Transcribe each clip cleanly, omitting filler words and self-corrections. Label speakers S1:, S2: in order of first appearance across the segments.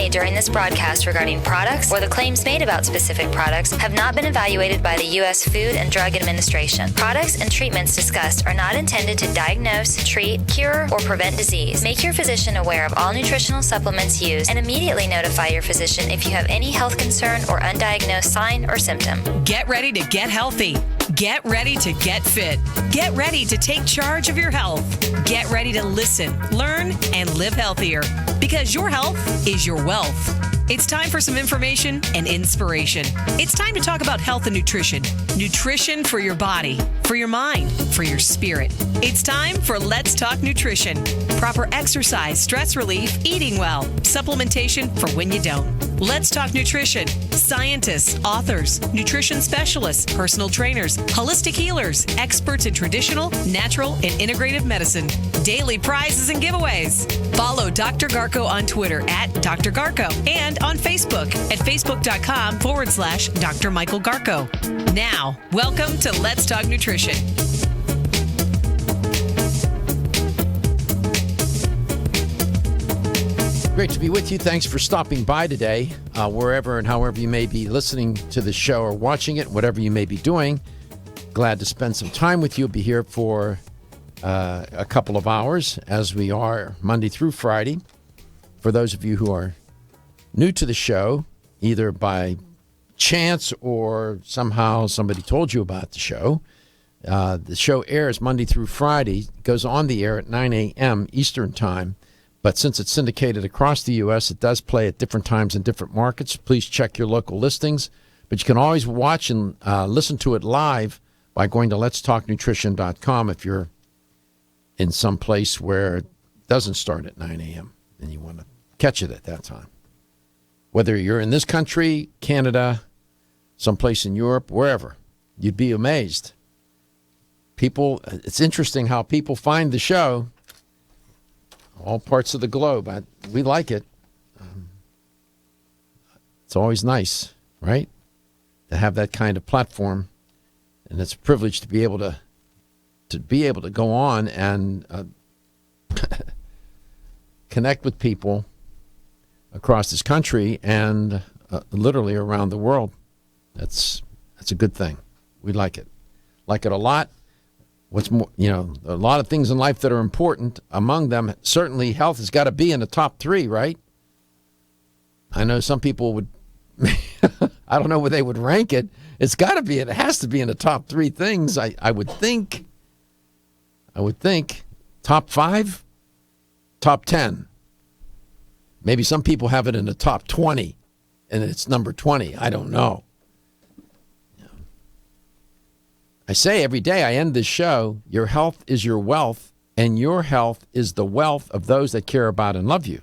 S1: made during this broadcast regarding products or the claims made about specific products have not been evaluated by the U.S. Food and Drug Administration. Products and treatments discussed are not intended to diagnose, treat, cure, or prevent disease. Make your physician aware of all nutritional supplements used and immediately notify your physician if you have any health concern or undiagnosed sign or symptom.
S2: Get ready to get healthy. Get ready to get fit. Get ready to take charge of your health. Get ready to listen, learn, and live healthier, because your health is your wealth. It's time for some information and inspiration. It's time to talk about health and nutrition. Nutrition for your body, for your mind, for your spirit. It's time for Let's Talk Nutrition. Proper exercise, stress relief, eating well, supplementation for when you don't. Let's Talk Nutrition. Scientists, authors, nutrition specialists, personal trainers, holistic healers, experts in traditional, natural, and integrative medicine. Daily prizes and giveaways. Follow Dr. Garko on Twitter at Dr. Garko and on Facebook at facebook.com/Dr. Michael Garko. Now, welcome to Let's Talk Nutrition.
S3: Great to be with you. Thanks for stopping by today, wherever and however you may be listening to the show or watching it, whatever you may be doing. Glad to spend some time with you. Be here for a couple of hours, as we are Monday through Friday. For those of you who are new to the show, either by chance or somehow somebody told you about the show airs Monday through Friday, goes on the air at 9 a.m. Eastern Time. But since it's syndicated across the U.S., it does play at different times in different markets. Please check your local listings. But you can always watch and listen to it live by going to letstalknutrition.com if you're in some place where it doesn't start at 9 a.m. and you want to catch it at that time. Whether you're in this country, Canada, someplace in Europe, wherever, you'd be amazed. It's interesting how people find the show. All parts of the globe. We like it. It's always nice, right, to have that kind of platform, and it's a privilege to be able to go on and connect with people across this country and literally around the world. That's a good thing. We like it. Like it a lot. What's more, a lot of things in life that are important. Among them, certainly health has got to be in the top 3, right? I know some people would, I don't know where they would rank it. It has to be in the top 3 things. I would think top 5, top 10. Maybe some people have it in the top 20 and it's number 20. I don't know. I say every day I end this show, your health is your wealth, and your health is the wealth of those that care about and love you.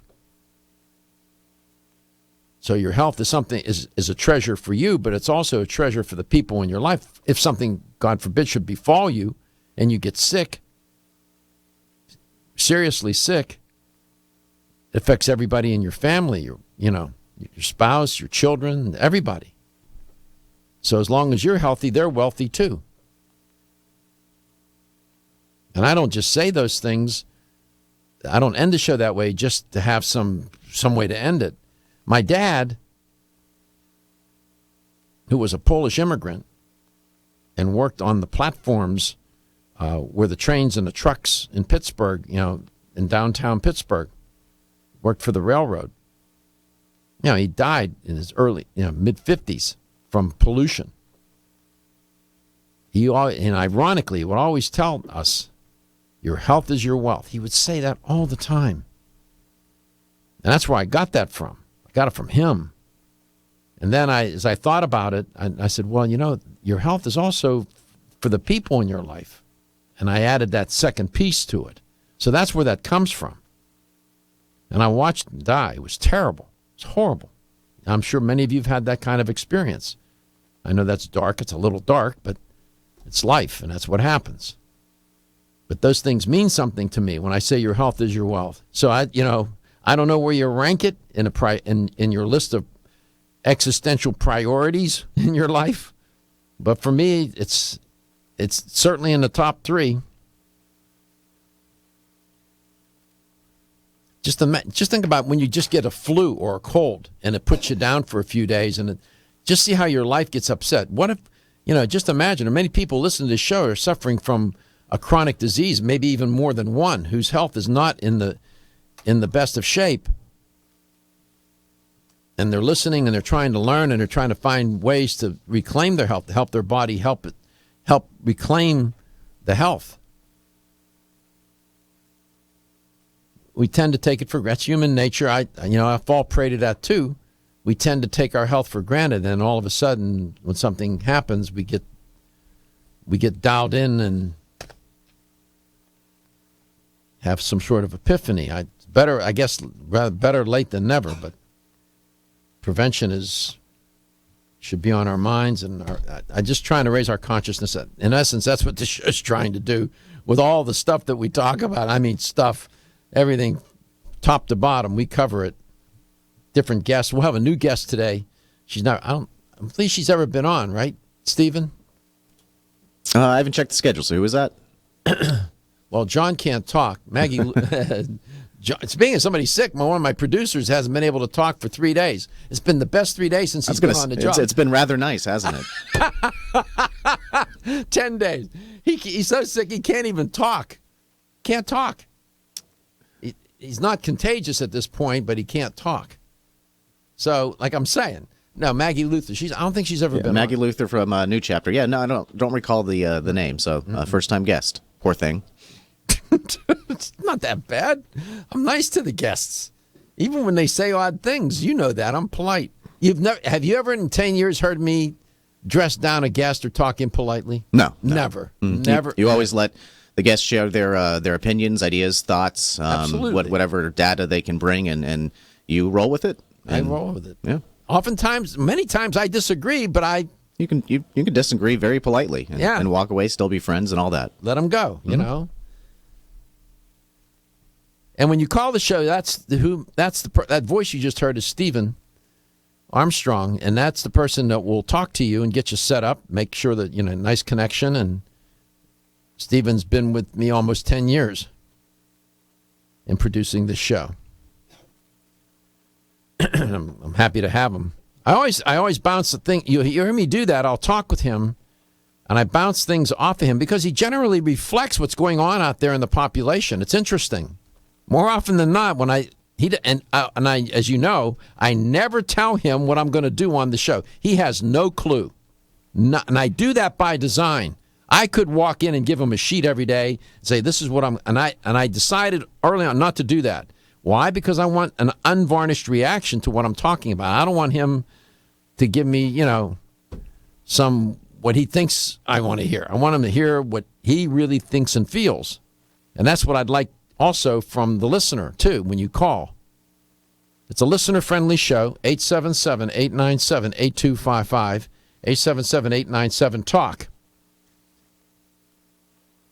S3: So your health is a treasure for you, but it's also a treasure for the people in your life. If something, God forbid, should befall you and you get sick, seriously sick, it affects everybody in your family, your spouse, your children, everybody. So as long as you're healthy, they're wealthy too. And I don't just say those things. I don't end the show that way just to have some way to end it. My dad, who was a Polish immigrant and worked on the platforms where the trains and the trucks in Pittsburgh, in downtown Pittsburgh, worked for the railroad. He died in his early, mid-50s from pollution. And ironically, would always tell us, your health is your wealth. He would say that all the time. And that's where I got that from. I got it from him. And then as I thought about it, I said, well, your health is also for the people in your life. And I added that second piece to it. So that's where that comes from. And I watched him die. It was terrible. It's horrible. I'm sure many of you have had that kind of experience. I know that's dark. It's a little dark, but it's life, and that's what happens. But those things mean something to me when I say your health is your wealth. So I don't know where you rank it in your list of existential priorities in your life, but for me, it's certainly in the top 3. Just think about when you just get a flu or a cold and it puts you down for a few days, and just see how your life gets upset. What if, just imagine, many people listening to this show are suffering from a chronic disease, maybe even more than one, whose health is not in the best of shape. And they're listening and they're trying to learn and they're trying to find ways to reclaim their health, to help their body, help reclaim the health. We tend to take it for granted. That's human nature. I fall prey to that too. We tend to take our health for granted, and all of a sudden, when something happens, we get dialed in and have some sort of epiphany. Better late than never, but prevention should be on our minds, and I'm just trying to raise our consciousness. In essence, that's what this show is trying to do with all the stuff that we talk about. I mean, everything, top to bottom, we cover it. Different guests. We'll have a new guest today. I don't believe she's ever been on, right, Stephen?
S4: I haven't checked the schedule, so who is that?
S3: Well, John can't talk. Maggie, speaking of somebody sick, one of my producers hasn't been able to talk for 3 days. It's been the best 3 days since he's been on the job.
S4: It's been rather nice, hasn't
S3: it? 10 days. He's so sick he can't even talk. Can't talk. He's not contagious at this point, but he can't talk. So, like I'm saying, no, Maggie Luther. I don't think she's ever been
S4: Maggie
S3: on.
S4: Luther from New Chapter. Yeah, no, I don't recall the name. So, first time guest. Poor thing.
S3: It's not that bad. I'm nice to the guests, even when they say odd things. You know that I'm polite. Have you ever in 10 years heard me dress down a guest or talk impolitely?
S4: No.
S3: Never.
S4: Mm-hmm.
S3: Never.
S4: You always let the guests share their opinions, ideas, thoughts, whatever data they can bring, and you roll with it.
S3: I roll with it.
S4: Yeah.
S3: Many times I disagree, but
S4: you can disagree very politely and walk away, still be friends, and all that.
S3: Let them go. You know. And when you call the show, that voice you just heard is Stephen Armstrong, and that's the person that will talk to you and get you set up, make sure that nice connection. And Stephen's been with me almost 10 years in producing this show. I'm happy to have him. I always bounce the thing. You hear me do that. I'll talk with him, and I bounce things off of him because he generally reflects what's going on out there in the population. It's interesting. More often than not, as you know, I never tell him what I'm going to do on the show. He has no clue, and I do that by design. I could walk in and give him a sheet every day and say, "This is what I'm," and I decided early on not to do that. Why? Because I want an unvarnished reaction to what I'm talking about. I don't want him to give me, what he thinks I want to hear. I want him to hear what he really thinks and feels. And that's what I'd like also from the listener, too, when you call. It's a listener-friendly show, 877-897-8255, 877-897-TALK.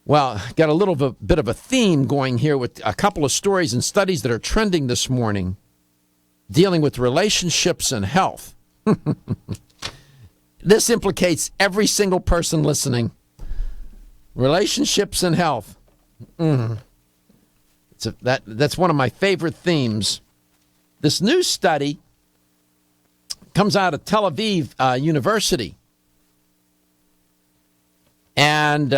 S3: Well, got a little bit of a theme going here with a couple of stories and studies that are trending this morning dealing with relationships and health. This implicates every single person listening. Relationships and health. That's one of my favorite themes. This new study comes out of Tel Aviv University. And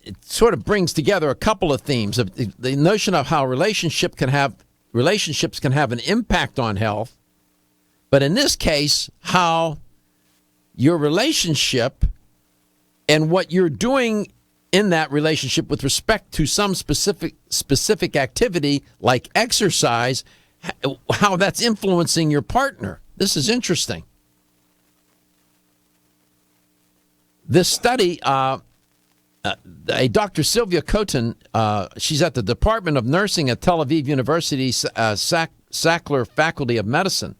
S3: it sort of brings together a couple of themes of the notion of how relationships can have an impact on health, but in this case, how your relationship and what you're doing in that relationship with respect to some specific activity like exercise, how that's influencing your partner. This is interesting. This study. Dr. Sylvia Coton, she's at the Department of Nursing at Tel Aviv University, Sackler Faculty of Medicine,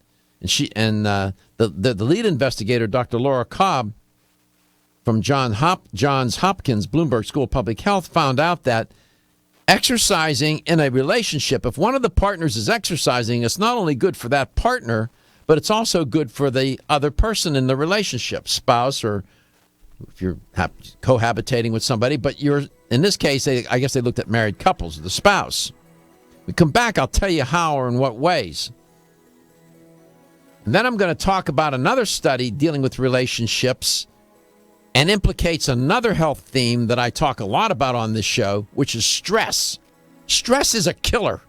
S3: and the lead investigator, Dr. Laura Cobb, from Johns Hopkins Bloomberg School of Public Health, found out that exercising in a relationship, if one of the partners is exercising, it's not only good for that partner, but it's also good for the other person in the relationship, spouse or if you're cohabitating with somebody, but in this case, I guess they looked at married couples, the spouse. We come back, I'll tell you how or in what ways. And then I'm going to talk about another study dealing with relationships and implicates another health theme that I talk a lot about on this show, which is stress. Stress is a killer.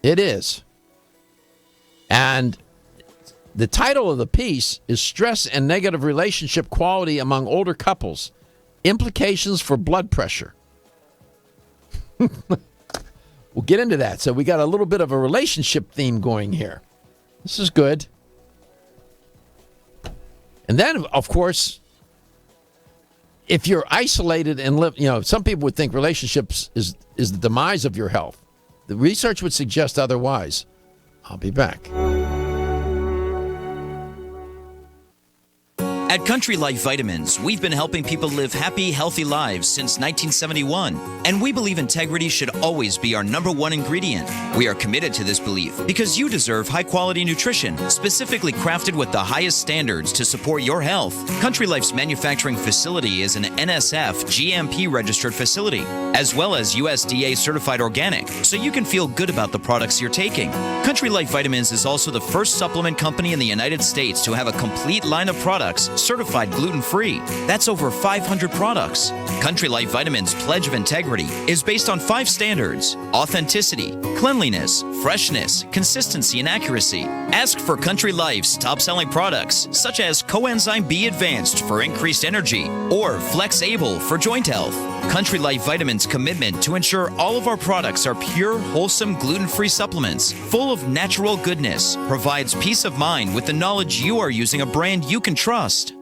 S3: It is. And the title of the piece is Stress and Negative Relationship Quality Among Older Couples, Implications for Blood Pressure. We'll get into that. So we got a little bit of a relationship theme going here. This is good. And then, of course, if you're isolated and live, some people would think relationships is the demise of your health. The research would suggest otherwise. I'll be back.
S5: At Country Life Vitamins, we've been helping people live happy, healthy lives since 1971. And we believe integrity should always be our #1 ingredient. We are committed to this belief because you deserve high-quality nutrition, specifically crafted with the highest standards to support your health. Country Life's manufacturing facility is an NSF GMP-registered facility, as well as USDA certified organic, so you can feel good about the products you're taking. Country Life Vitamins is also the first supplement company in the United States to have a complete line of products certified gluten-free. That's over 500 products. Country Life Vitamins' pledge of integrity is based on 5 standards: authenticity, cleanliness, freshness, consistency, and accuracy. Ask for Country Life's top-selling products, such as Coenzyme B Advanced for increased energy or Flex Able for joint health. Country Life Vitamins' commitment to ensure all of our products are pure, wholesome, gluten-free supplements full of natural goodness provides peace of mind with the knowledge you are using a brand you can trust.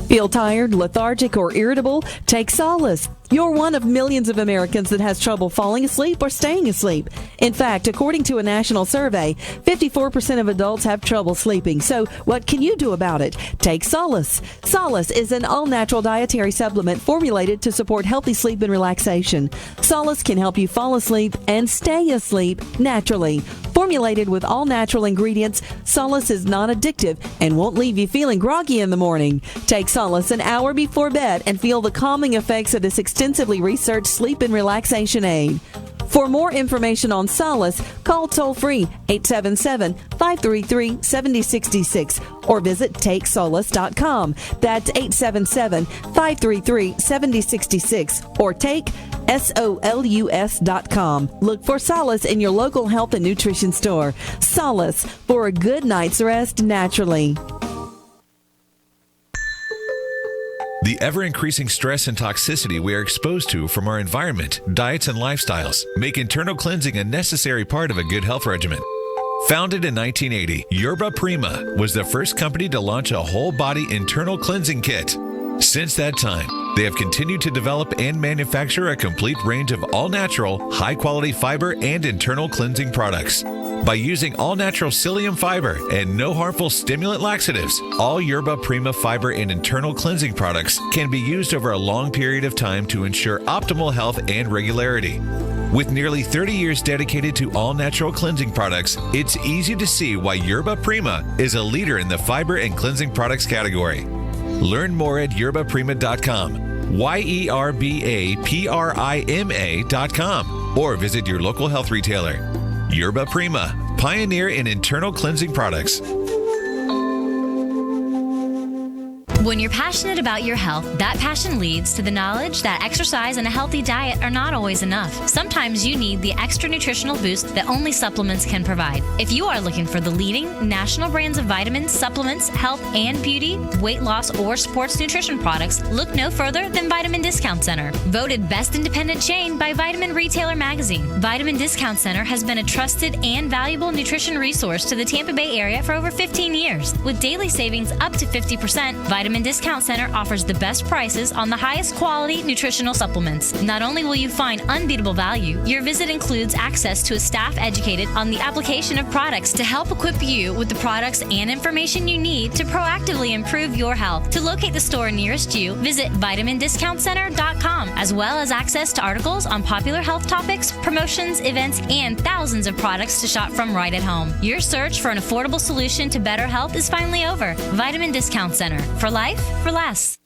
S6: Feel tired, lethargic, or irritable? Take solace. You're one of millions of Americans that has trouble falling asleep or staying asleep. In fact, according to a national survey, 54% of adults have trouble sleeping. So what can you do about it? Take Solace. Solace is an all-natural dietary supplement formulated to support healthy sleep and relaxation. Solace can help you fall asleep and stay asleep naturally. Formulated with all-natural ingredients, Solace is non-addictive and won't leave you feeling groggy in the morning. Take Solace an hour before bed and feel the calming effects of this extensively researched sleep and relaxation aid. For more information on Solace, call toll-free 877-533-7066 or visit TakeSolace.com. That's 877-533-7066 or take SOLUS.com. Look for Solace in your local health and nutrition store. Solace for a good night's rest naturally.
S7: The ever-increasing stress and toxicity we are exposed to from our environment, diets, and lifestyles make internal cleansing a necessary part of a good health regimen. Founded in 1980, Yerba Prima was the first company to launch a whole-body internal cleansing kit. Since that time, they have continued to develop and manufacture a complete range of all-natural, high-quality fiber and internal cleansing products. By using all-natural psyllium fiber and no harmful stimulant laxatives, all Yerba Prima fiber and internal cleansing products can be used over a long period of time to ensure optimal health and regularity. With nearly 30 years dedicated to all-natural cleansing products, it's easy to see why Yerba Prima is a leader in the fiber and cleansing products category. Learn more at yerbaprima.com, YERBAPRIMA.com, or visit your local health retailer. Yerba Prima, pioneer in internal cleansing products.
S1: When you're passionate about your health, that passion leads to the knowledge that exercise and a healthy diet are not always enough. Sometimes you need the extra nutritional boost that only supplements can provide. If you are looking for the leading national brands of vitamins, supplements, health and beauty, weight loss, or sports nutrition products, look no further than Vitamin Discount Center. Voted best independent chain by Vitamin Retailer Magazine, Vitamin Discount Center has been a trusted and valuable nutrition resource to the Tampa Bay area for over 15 years. With daily savings up to 50%, Vitamin Discount Center offers the best prices on the highest quality nutritional supplements. Not only will you find unbeatable value, your visit includes access to a staff educated on the application of products to help equip you with the products and information you need to proactively improve your health. To locate the store nearest you, visit vitamindiscountcenter.com, as well as access to articles on popular health topics, promotions, events, and thousands of products to shop from right at home. Your search for an affordable solution to better health is finally over. Vitamin Discount Center. For life, for less.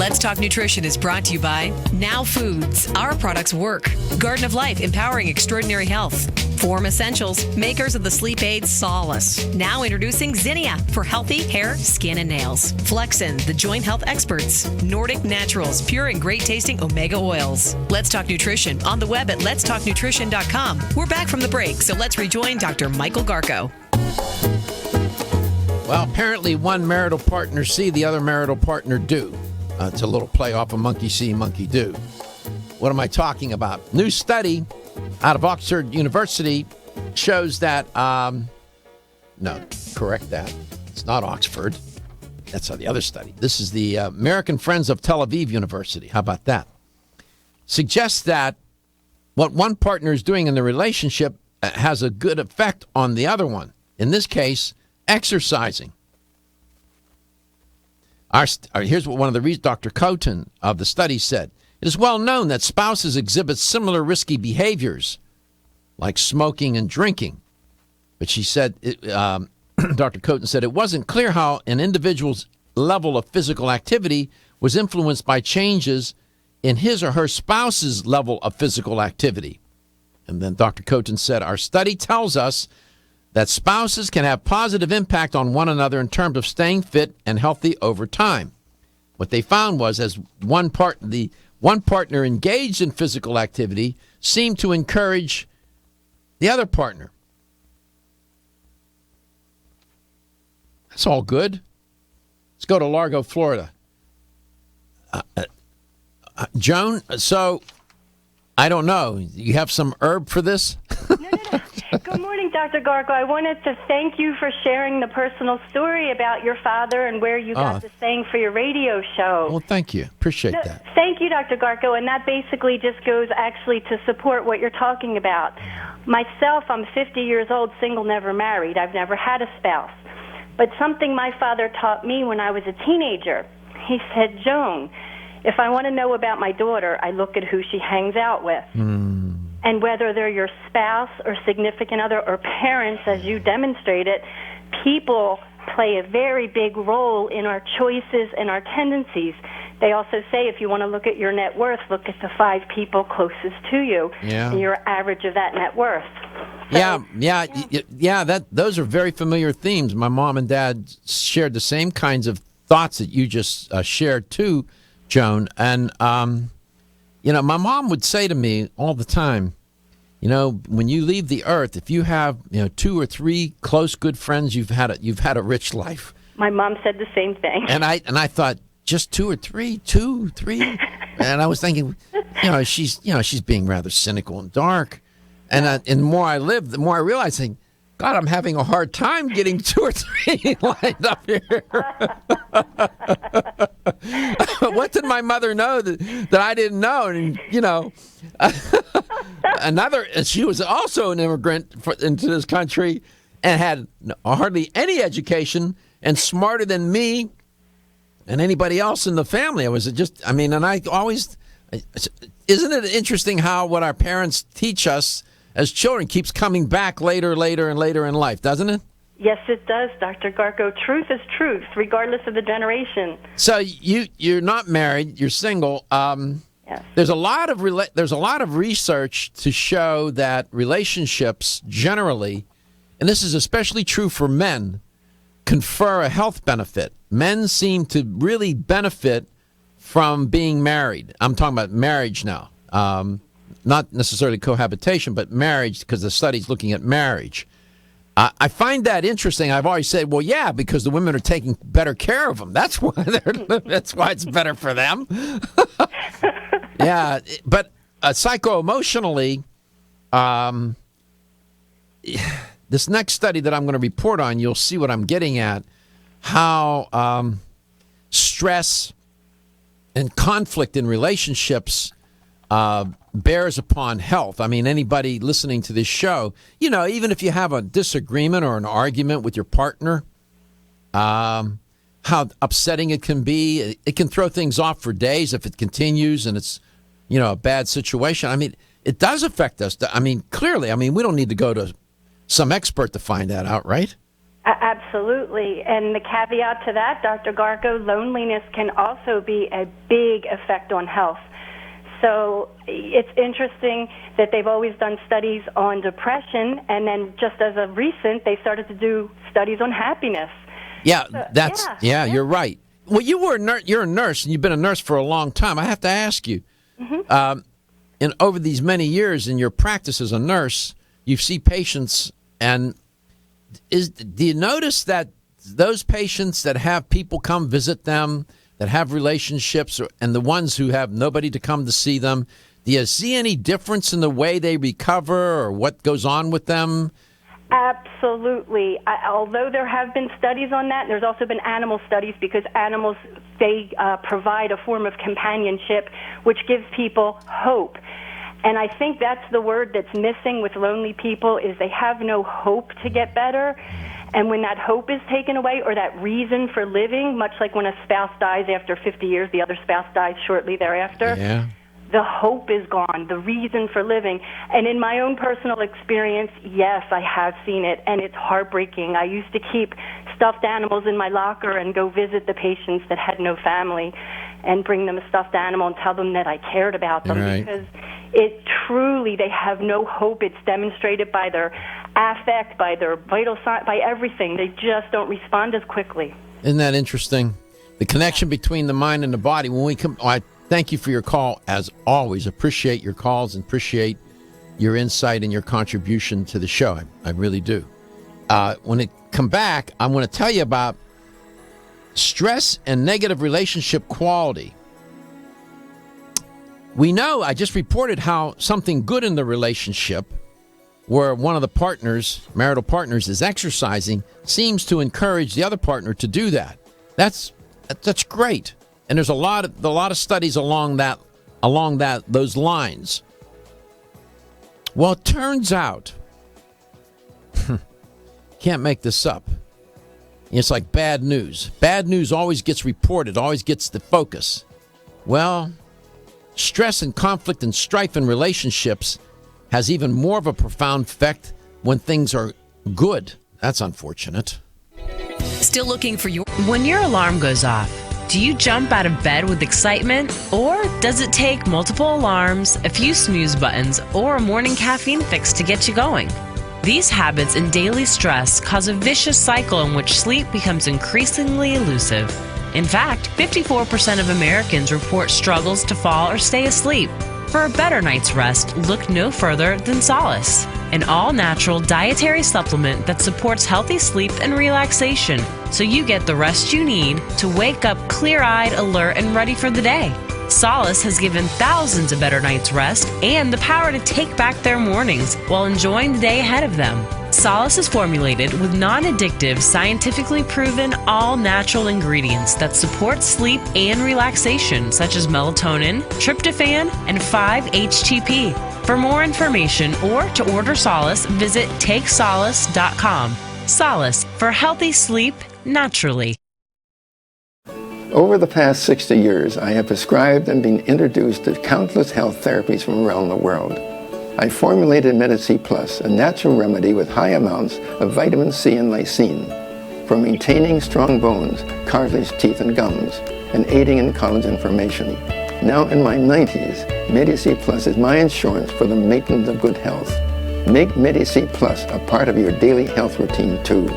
S2: Let's Talk Nutrition is brought to you by Now Foods. Our products work. Garden of Life, empowering extraordinary health. Form Essentials, makers of the sleep aid Solace. Now introducing Zinnia for healthy hair, skin, and nails. Flexin, the joint health experts. Nordic Naturals, pure and great tasting omega oils. Let's Talk Nutrition on the web at letstalknutrition.com. We're back from the break, so let's rejoin Dr. Michael Garko.
S3: Well, apparently one marital partner see, the other marital partner do. It's a little play off of monkey see, monkey do. What am I talking about? New study out of Oxford University shows that, no, correct that. It's not Oxford. That's the other study. This is the American Friends of Tel Aviv University. How about that? Suggests that what one partner is doing in the relationship has a good effect on the other one. In this case, exercising. Here's what one of the reasons Dr. Coten of the study said. It is well known that spouses exhibit similar risky behaviors, like smoking and drinking. But she said, Dr. Coten said, it wasn't clear how an individual's level of physical activity was influenced by changes in his or her spouse's level of physical activity. And then Dr. Coten said, our study tells us that spouses can have positive impact on one another in terms of staying fit and healthy over time. What they found was as one partner engaged in physical activity seemed to encourage the other partner. That's all good. Let's go to Largo, Florida. Joan, so I don't know. You have some herb for this?
S8: No. Good morning, Dr. Garko. I wanted to thank you for sharing the personal story about your father and where you got the saying for your radio show.
S3: Well, thank you. Appreciate that.
S8: Thank you, Dr. Garko. And that basically just goes actually to support what you're talking about. Myself, I'm 50 years old, single, never married. I've never had a spouse. But something my father taught me when I was a teenager, he said, Joan, if I want to know about my daughter, I look at who she hangs out with. And whether they're your spouse or significant other or parents, as you demonstrated, people play a very big role in our choices and our tendencies. They also say if you want to look at your net worth, look at the 5 people closest to you and your average of that net worth. So,
S3: those are very familiar themes. My mom and dad shared the same kinds of thoughts that you just shared too, Joan. And my mom would say to me all the time, when you leave the earth, if you have 2 or 3 close good friends, you've had a rich life.
S8: My mom said the same thing.
S3: And I thought, just 2 or 3, 2, 3, and I was thinking, she's being rather cynical and dark. And the more I live, the more I realize, God, I'm having a hard time getting 2 or 3 lined up here. What did my mother know that I didn't know? And she was also an immigrant into this country and had hardly any education and smarter than me and anybody else in the family. And I always, isn't it interesting how what our parents teach us as children keeps coming back later in life, doesn't it?
S8: Yes, it does, Dr. Garko. Truth is truth, regardless of the generation.
S3: So you're not married, you're single.
S8: Yes.
S3: There's a lot of research to show that relationships generally, and this is especially true for men, confer a health benefit. Men seem to really benefit from being married. I'm talking about marriage now. Not necessarily cohabitation, but marriage, because the study's looking at marriage. I find that interesting. I've always said, well, yeah, because the women are taking better care of them. That's why it's better for them. Yeah, but psycho-emotionally, this next study that I'm going to report on, you'll see what I'm getting at, how stress and conflict in relationships bears upon health. I mean, anybody listening to this show, even if you have a disagreement or an argument with your partner, how upsetting it can be. It can throw things off for days if it continues and it's, a bad situation. I mean, it does affect us. I mean, clearly, we don't need to go to some expert to find that out, right?
S8: Absolutely. And the caveat to that, Dr. Garko, loneliness can also be a big effect on health. So it's interesting that they've always done studies on depression, and then just as of recent, they started to do studies on happiness.
S3: Yeah, you're right. Well, you're a nurse, and you've been a nurse for a long time. I have to ask you, and over these many years in your practice as a nurse, you see patients, and do you notice that those patients that have people come visit them, that have relationships, and the ones who have nobody to come to see them, do you see any difference in the way they recover or what goes on with them?
S8: Absolutely. Although there have been studies on that, there's also been animal studies, because animals, they provide a form of companionship which gives people hope. And I think that's the word that's missing with lonely people, is they have no hope to get better. And when that hope is taken away, or that reason for living, much like when a spouse dies after 50 years, the other spouse dies shortly thereafter, the hope is gone, the reason for living. And in my own personal experience, yes, I have seen it, and it's heartbreaking. I used to keep stuffed animals in my locker and go visit the patients that had no family and bring them a stuffed animal and tell them that I cared about them, because it truly, they have no hope. It's demonstrated by their affect, by their vital sign, by everything. They just don't respond as quickly.
S3: Isn't that interesting? The connection between the mind and the body. When we come, I thank you for your call, as always. Appreciate your calls and appreciate your insight and your contribution to the show. I really do. When we come back, I'm going to tell you about stress and negative relationship quality. We know, I just reported how something good in the relationship, where one of the partners, marital partners, is exercising, seems to encourage the other partner to do that. That's great. And there's a lot of studies along those lines. Well, it turns out, can't make this up. It's like bad news. Bad news always gets reported, always gets the focus. Well, stress and conflict and strife in relationships has even more of a profound effect when things are good. That's unfortunate.
S2: Still looking for your...
S9: When your alarm goes off, do you jump out of bed with excitement? Or does it take multiple alarms, a few snooze buttons, or a morning caffeine fix to get you going? These habits and daily stress cause a vicious cycle in which sleep becomes increasingly elusive. In fact, 54% of Americans report struggles to fall or stay asleep. For a better night's rest, look no further than Solace, an all-natural dietary supplement that supports healthy sleep and relaxation, so you get the rest you need to wake up clear-eyed, alert, and ready for the day. Solace has given thousands a better night's rest and the power to take back their mornings while enjoying the day ahead of them. Solace is formulated with non-addictive, scientifically proven, all-natural ingredients that support sleep and relaxation, such as melatonin, tryptophan, and 5-HTP. For more information or to order Solace, visit TakeSolace.com. Solace, for healthy sleep naturally.
S10: Over the past 60 years, I have prescribed and been introduced to countless health therapies from around the world. I formulated Medi-C Plus, a natural remedy with high amounts of vitamin C and lysine for maintaining strong bones, cartilage, teeth, and gums, and aiding in collagen formation. Now in my 90s, Medi-C Plus is my insurance for the maintenance of good health. Make Medi-C Plus a part of your daily health routine, too.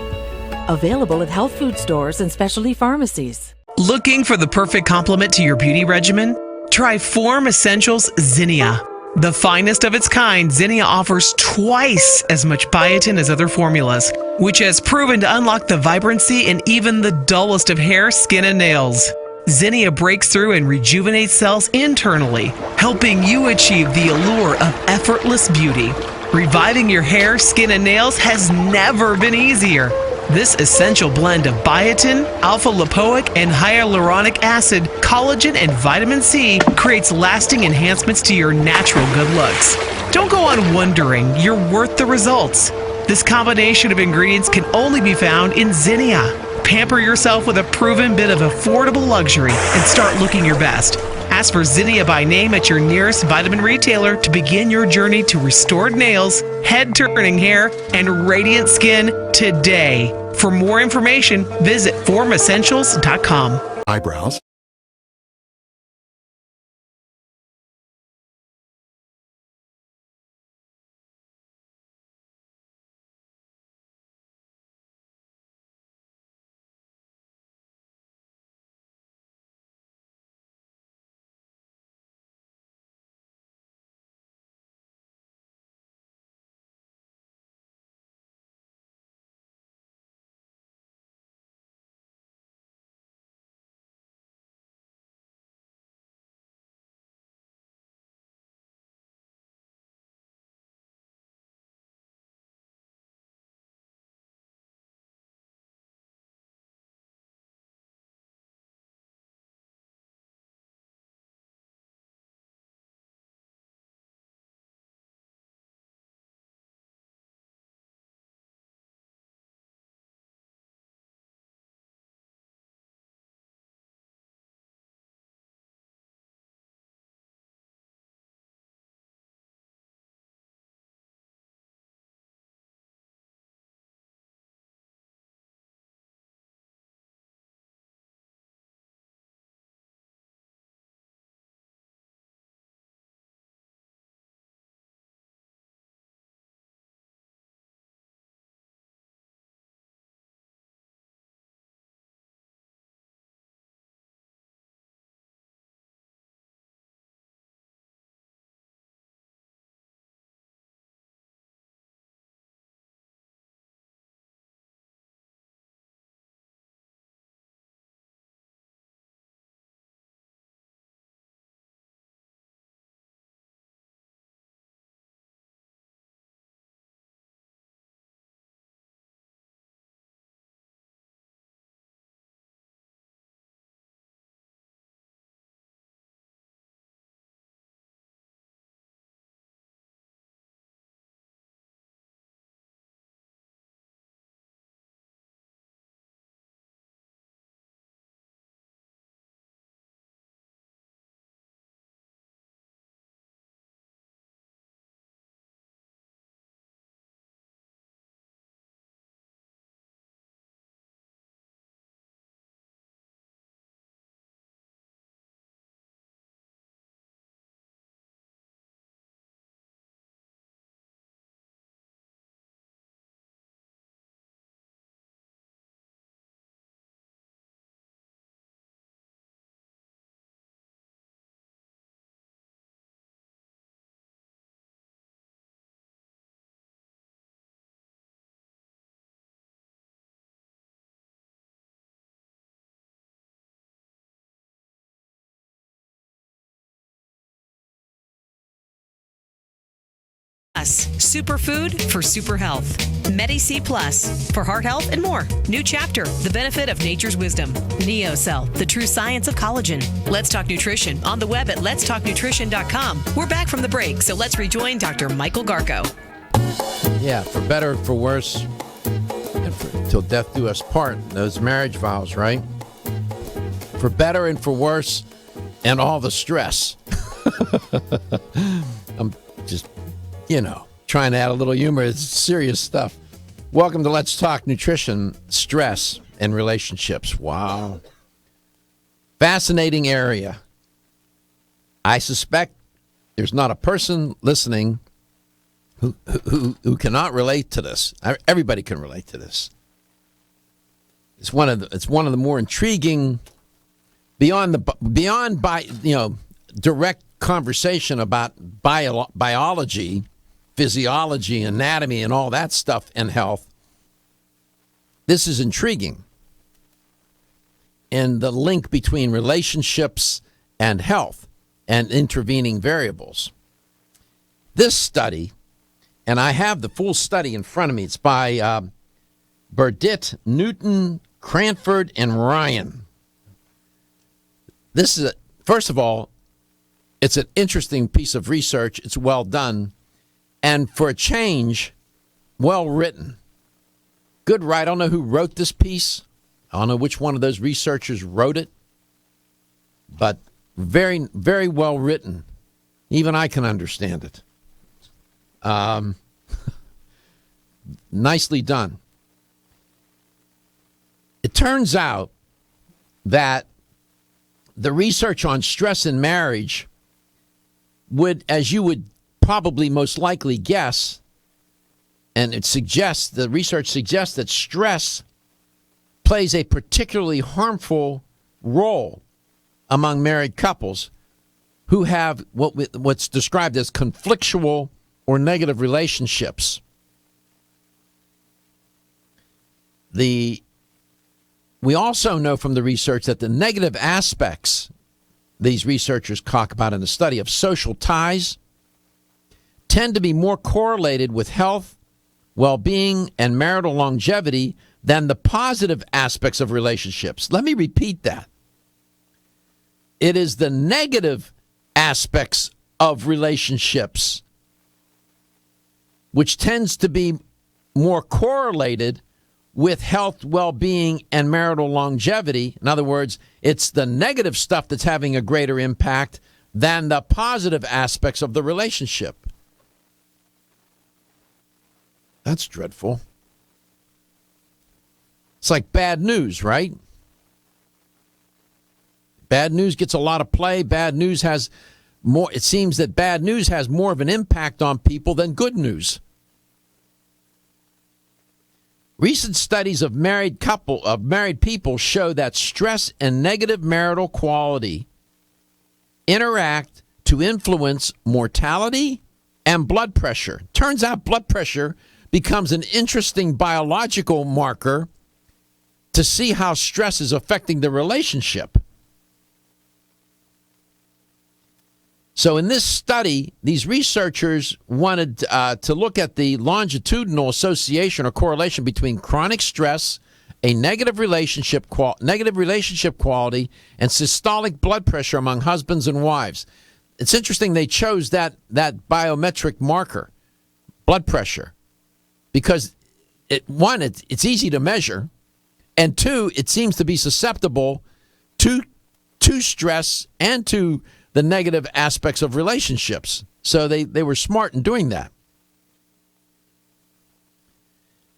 S11: Available at health food stores and specialty pharmacies.
S2: Looking for the perfect complement to your beauty regimen? Try Form Essentials Zinnia. The finest of its kind, Zinnia offers twice as much biotin as other formulas, which has proven to unlock the vibrancy in even the dullest of hair, skin, and nails. Zinnia breaks through and rejuvenates cells internally, helping you achieve the allure of effortless beauty. Reviving your hair, skin, and nails has never been easier. This essential blend of biotin, alpha-lipoic, and hyaluronic acid, collagen, and vitamin C creates lasting enhancements to your natural good looks. Don't go on wondering, you're worth the results. This combination of ingredients can only be found in Zinnia. Pamper yourself with a proven bit of affordable luxury and start looking your best. Ask for Zinnia by name at your nearest vitamin retailer to begin your journey to restored nails, head-turning hair, and radiant skin today.
S12: For more information, visit formessentials.com.
S13: Eyebrows.
S2: Superfood for super health. Medi-C Plus for heart health and more. New chapter, the benefit of nature's wisdom. NeoCell, the true science of collagen. Let's Talk Nutrition on the web at letstalknutrition.com. We're back from the break, so let's rejoin Dr. Michael Garko.
S3: Yeah, for better, for worse, and till death do us part. Those marriage vows, right? For better and for worse, and all the stress. I'm just, trying to add a little humor. It's serious stuff. Welcome to Let's Talk Nutrition, Stress, and Relationships. Wow. Fascinating area. I suspect there's not a person listening who cannot relate to this. Everybody can relate to this. It's one of the more intriguing, beyond direct conversation about biology, physiology, anatomy, and all that stuff, and health. This is intriguing. And the link between relationships and health and intervening variables. This study, and I have the full study in front of me. It's by Burdett, Newton, Cranford, and Ryan. This is, first of all, it's an interesting piece of research. It's well done. And for a change, well written. Good write. I don't know who wrote this piece. I don't know which one of those researchers wrote it. But very, very well written. Even I can understand it. Nicely done. It turns out that the research on stress in marriage would, as you would probably most likely guess, and the research suggests that stress plays a particularly harmful role among married couples who have what's described as conflictual or negative relationships. We also know from the research that the negative aspects these researchers talk about in the study of social ties tend to be more correlated with health, well-being, and marital longevity than the positive aspects of relationships. Let me repeat that. It is the negative aspects of relationships which tends to be more correlated with health, well-being, and marital longevity. In other words, it's the negative stuff that's having a greater impact than the positive aspects of the relationship. That's dreadful. It's like bad news, right? Bad news gets a lot of play. Bad news has more. It seems that bad news has more of an impact on people than good news. Recent studies of married people show that stress and negative marital quality interact to influence mortality and blood pressure. Turns out blood pressure becomes an interesting biological marker to see how stress is affecting the relationship. So in this study, these researchers wanted to look at the longitudinal association or correlation between chronic stress, a negative relationship quality, and systolic blood pressure among husbands and wives. It's interesting they chose that biometric marker, blood pressure, because it's easy to measure, and two, it seems to be susceptible to stress and to the negative aspects of relationships. So they were smart in doing that.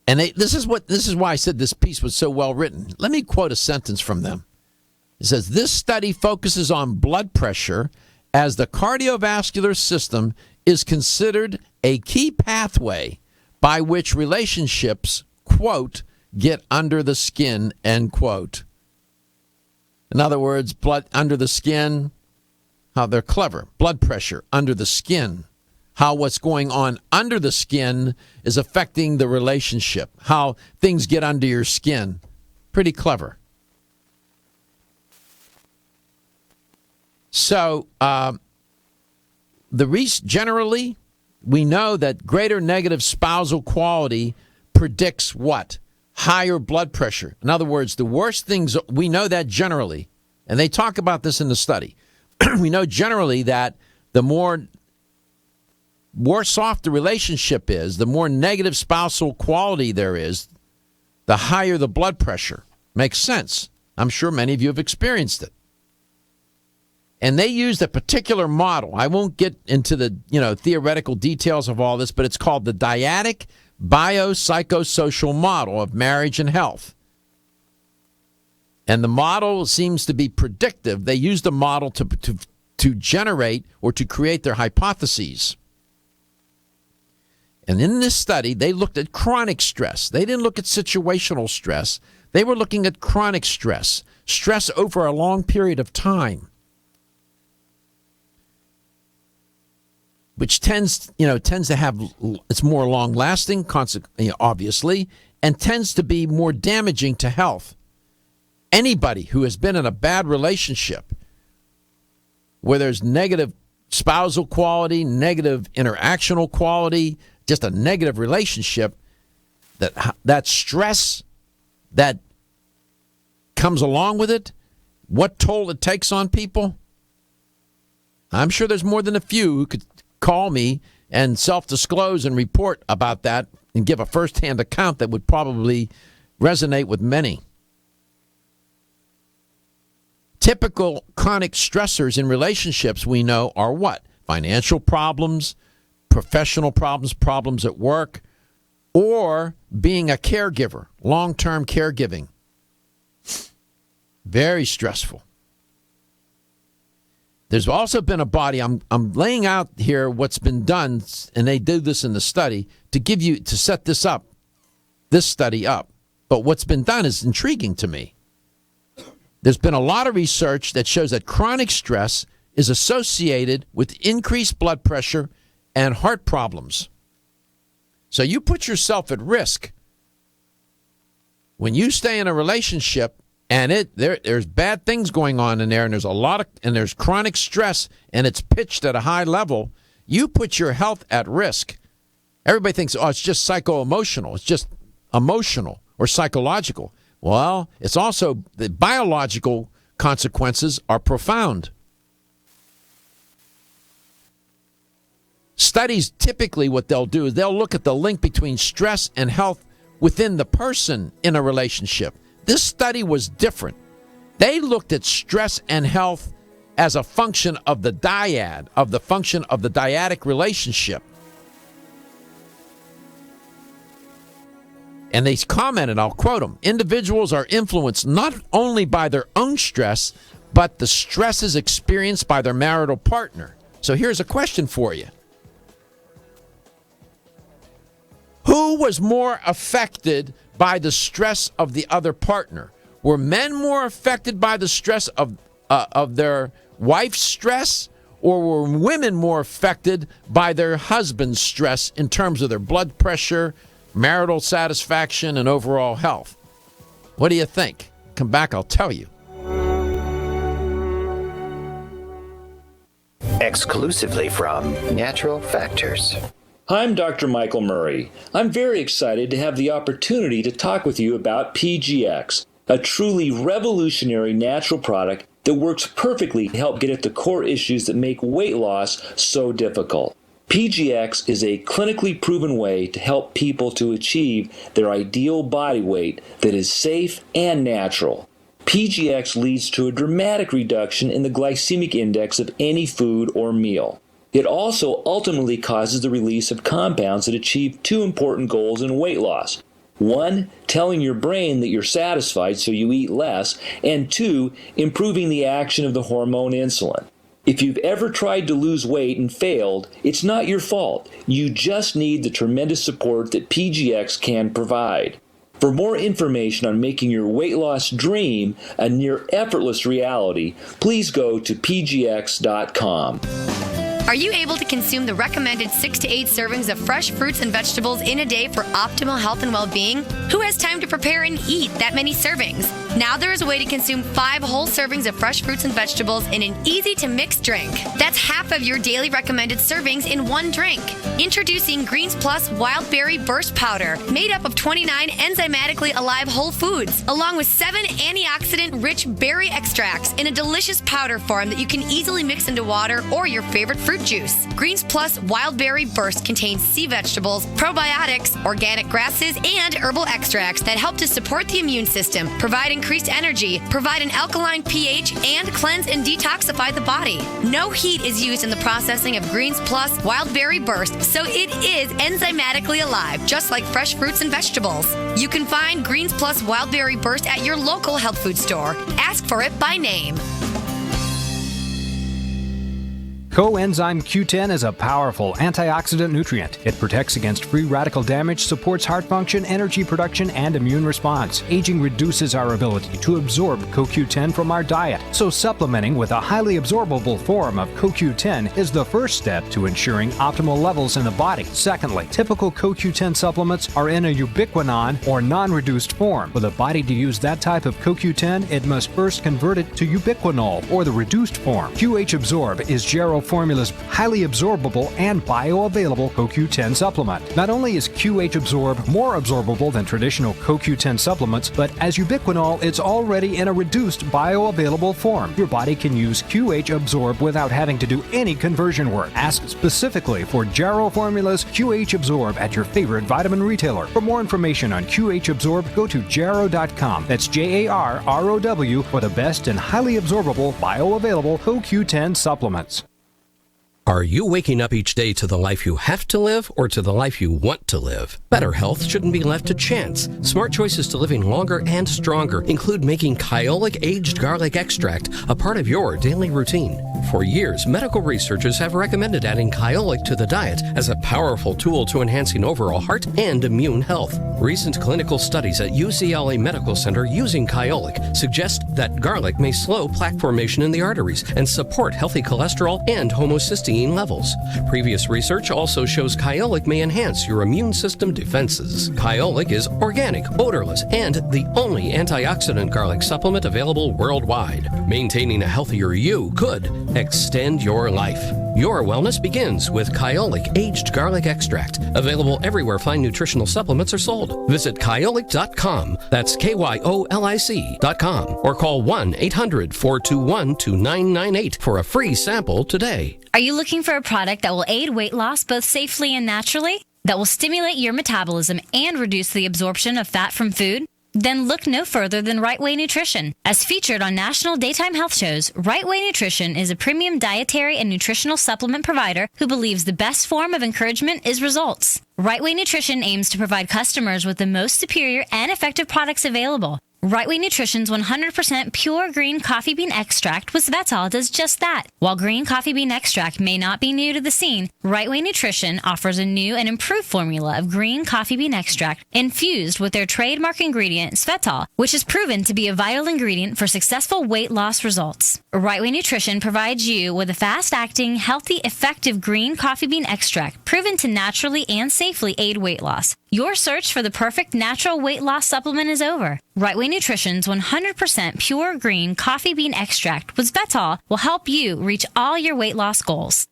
S3: And this is why I said this piece was so well written. Let me quote a sentence from them. It says, "This study focuses on blood pressure as the cardiovascular system is considered a key pathway by which relationships, quote, get under the skin," end quote. In other words, blood under the skin, how they're clever. Blood pressure under the skin. How what's going on under the skin is affecting the relationship. How things get under your skin. Pretty clever. So, generally, we know that greater negative spousal quality predicts what? Higher blood pressure. In other words, the worst things, we know that generally, and they talk about this in the study. We know generally that the more soft the relationship is, the more negative spousal quality there is, the higher the blood pressure. Makes sense. I'm sure many of you have experienced it. And they used a particular model. I won't get into the theoretical details of all this, but it's called the dyadic biopsychosocial model of marriage and health. And the model seems to be predictive. They used the model to generate or to create their hypotheses. And in this study, they looked at chronic stress. They didn't look at situational stress. They were looking at chronic stress, stress over a long period of time, which tends to have, it's more long-lasting, obviously, and tends to be more damaging to health. Anybody who has been in a bad relationship where there's negative spousal quality, negative interactional quality, just a negative relationship, that stress that comes along with it, what toll it takes on people, I'm sure there's more than a few who could call me and self-disclose and report about that and give a first-hand account that would probably resonate with many. Typical chronic stressors in relationships, we know, are what? Financial problems, professional problems, problems at work, or being a caregiver, long-term caregiving. Very stressful. There's also been a body, I'm laying out here what's been done, and they do this in the study, to set this study up. But what's been done is intriguing to me. There's been a lot of research that shows that chronic stress is associated with increased blood pressure and heart problems. So you put yourself at risk when you stay in a relationship and there's bad things going on in there, and there's chronic stress, and it's pitched at a high level. You put your health at risk. Everybody thinks, it's just psycho-emotional. It's just emotional or psychological. Well, it's also the biological consequences are profound. Studies, typically what they'll do is they'll look at the link between stress and health within the person in a relationship. This study was different. They looked at stress and health as a function of the dyad, of the function of the dyadic relationship. And they commented, I'll quote them, individuals are influenced not only by their own stress, but the stresses experienced by their marital partner. So here's a question for you. Who was more affected by the stress of the other partner? Were men more affected by the stress of their wife's stress, or were women more affected by their husband's stress in terms of their blood pressure, marital satisfaction, and overall health? What do you think? Come back, I'll tell you.
S13: Exclusively from Natural Factors.
S14: I'm Dr. Michael Murray. I'm very excited to have the opportunity to talk with you about PGX, a truly revolutionary natural product that works perfectly to help get at the core issues that make weight loss so difficult. PGX is a clinically proven way to help people to achieve their ideal body weight that is safe and natural. PGX leads to a dramatic reduction in the glycemic index of any food or meal. It also ultimately causes the release of compounds that achieve two important goals in weight loss. One, telling your brain that you're satisfied so you eat less, and two, improving the action of the hormone insulin. If you've ever tried to lose weight and failed, it's not your fault. You just need the tremendous support that PGX can provide. For more information on making your weight loss dream a near effortless reality, please go to pgx.com.
S15: Are you able to consume the recommended 6 to 8 servings of fresh fruits and vegetables in a day for optimal health and well-being? Who has time to prepare and eat that many servings? Now there is a way to consume 5 whole servings of fresh fruits and vegetables in an easy-to-mix drink. That's half of your daily recommended servings in one drink. Introducing Greens Plus Wild Berry Burst Powder, made up of 29 enzymatically alive whole foods, along with 7 antioxidant-rich berry extracts in a delicious powder form that you can easily mix into water or your favorite fruit juice. Greens Plus Wild Berry Burst contains sea vegetables, probiotics, organic grasses, and herbal extracts that help to support the immune system, provide increased energy, provide an alkaline pH, and cleanse and detoxify the body. No heat is used in the processing of Greens Plus Wild Berry Burst, so it is enzymatically alive, just like fresh fruits and vegetables. You can find Greens Plus Wild Berry Burst at your local health food store. Ask for it by name.
S16: Coenzyme Q10 is a powerful antioxidant nutrient. It protects against free radical damage, supports heart function, energy production, and immune response. Aging reduces our ability to absorb CoQ10 from our diet, so supplementing with a highly absorbable form of CoQ10 is the first step to ensuring optimal levels in the body. Secondly, typical CoQ10 supplements are in a ubiquinone or non-reduced form. For the body to use that type of CoQ10, it must first convert it to ubiquinol or the reduced form. QH Absorb is Gero Formula's highly absorbable and bioavailable CoQ10 supplement. Not only is QH Absorb more absorbable than traditional CoQ10 supplements, but as ubiquinol, it's already in a reduced bioavailable form. Your body can use QH Absorb without having to do any conversion work. Ask specifically for Gero Formula's QH Absorb at your favorite vitamin retailer. For more information on QH Absorb, go to Gero.com. That's JARROW for the best and highly absorbable bioavailable CoQ10 supplements.
S17: Are you waking up each day to the life you have to live or to the life you want to live? Better health shouldn't be left to chance. Smart choices to living longer and stronger include making Kyolic aged garlic extract a part of your daily routine. For years, medical researchers have recommended adding Kyolic to the diet as a powerful tool to enhancing overall heart and immune health. Recent clinical studies at UCLA Medical Center using Kyolic suggest that garlic may slow plaque formation in the arteries and support healthy cholesterol and homocysteine levels. Previous research also shows Kyolic may enhance your immune system defenses. Kyolic is organic, odorless, and the only antioxidant garlic supplement available worldwide. Maintaining a healthier you could extend your life. Your wellness begins with Kyolic aged garlic extract, available everywhere fine nutritional supplements are sold. Visit Kyolic.com, that's KYOLIC.com, or call 1-800-421-2998 for a free sample today.
S1: Are you looking for a product that will aid weight loss both safely and naturally? That will stimulate your metabolism and reduce the absorption of fat from food? Then look no further than Right Way Nutrition. As featured on national daytime health shows, Right Way Nutrition is a premium dietary and nutritional supplement provider who believes the best form of encouragement is results. Right Way Nutrition aims to provide customers with the most superior and effective products available. Right Way Nutrition's 100% pure green coffee bean extract with Svetol does just that. While green coffee bean extract may not be new to the scene, Right Way Nutrition offers a new and improved formula of green coffee bean extract infused with their trademark ingredient Svetol, which is proven to be a vital ingredient for successful weight loss results. Right Way Nutrition provides you with a fast-acting, healthy, effective green coffee bean extract proven to naturally and safely aid weight loss. Your search for the perfect natural weight loss supplement is over. Right Way Nutrition's 100% pure green coffee bean extract with Svetol will help you reach all your weight loss goals.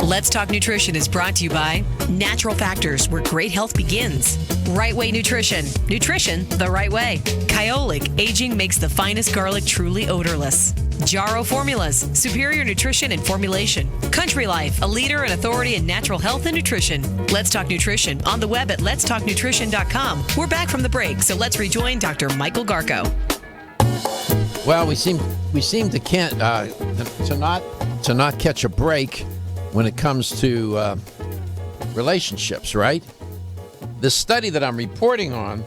S2: Let's Talk Nutrition is brought to you by Natural Factors, where great health begins. Right Way Nutrition. Nutrition the right way. Kyolic, aging makes the finest garlic truly odorless. Jarrow Formulas, superior nutrition and formulation. Country Life, a leader and authority in natural health and nutrition. Let's Talk Nutrition on the web at letstalknutrition.com. We're back from the break, so let's rejoin Dr. Michael Garko.
S3: Well, we seem to can't to not catch a break when it comes to relationships, right? The study that I'm reporting on,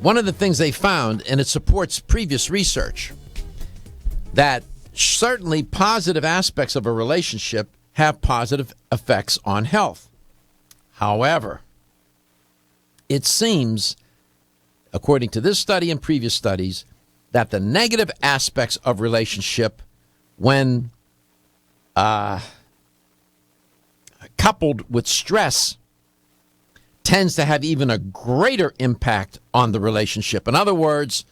S3: one of the things they found, and it supports previous research, that certainly positive aspects of a relationship have positive effects on health. However, it seems, according to this study and previous studies, that the negative aspects of relationship, when coupled with stress, tends to have even a greater impact on the relationship. In other words,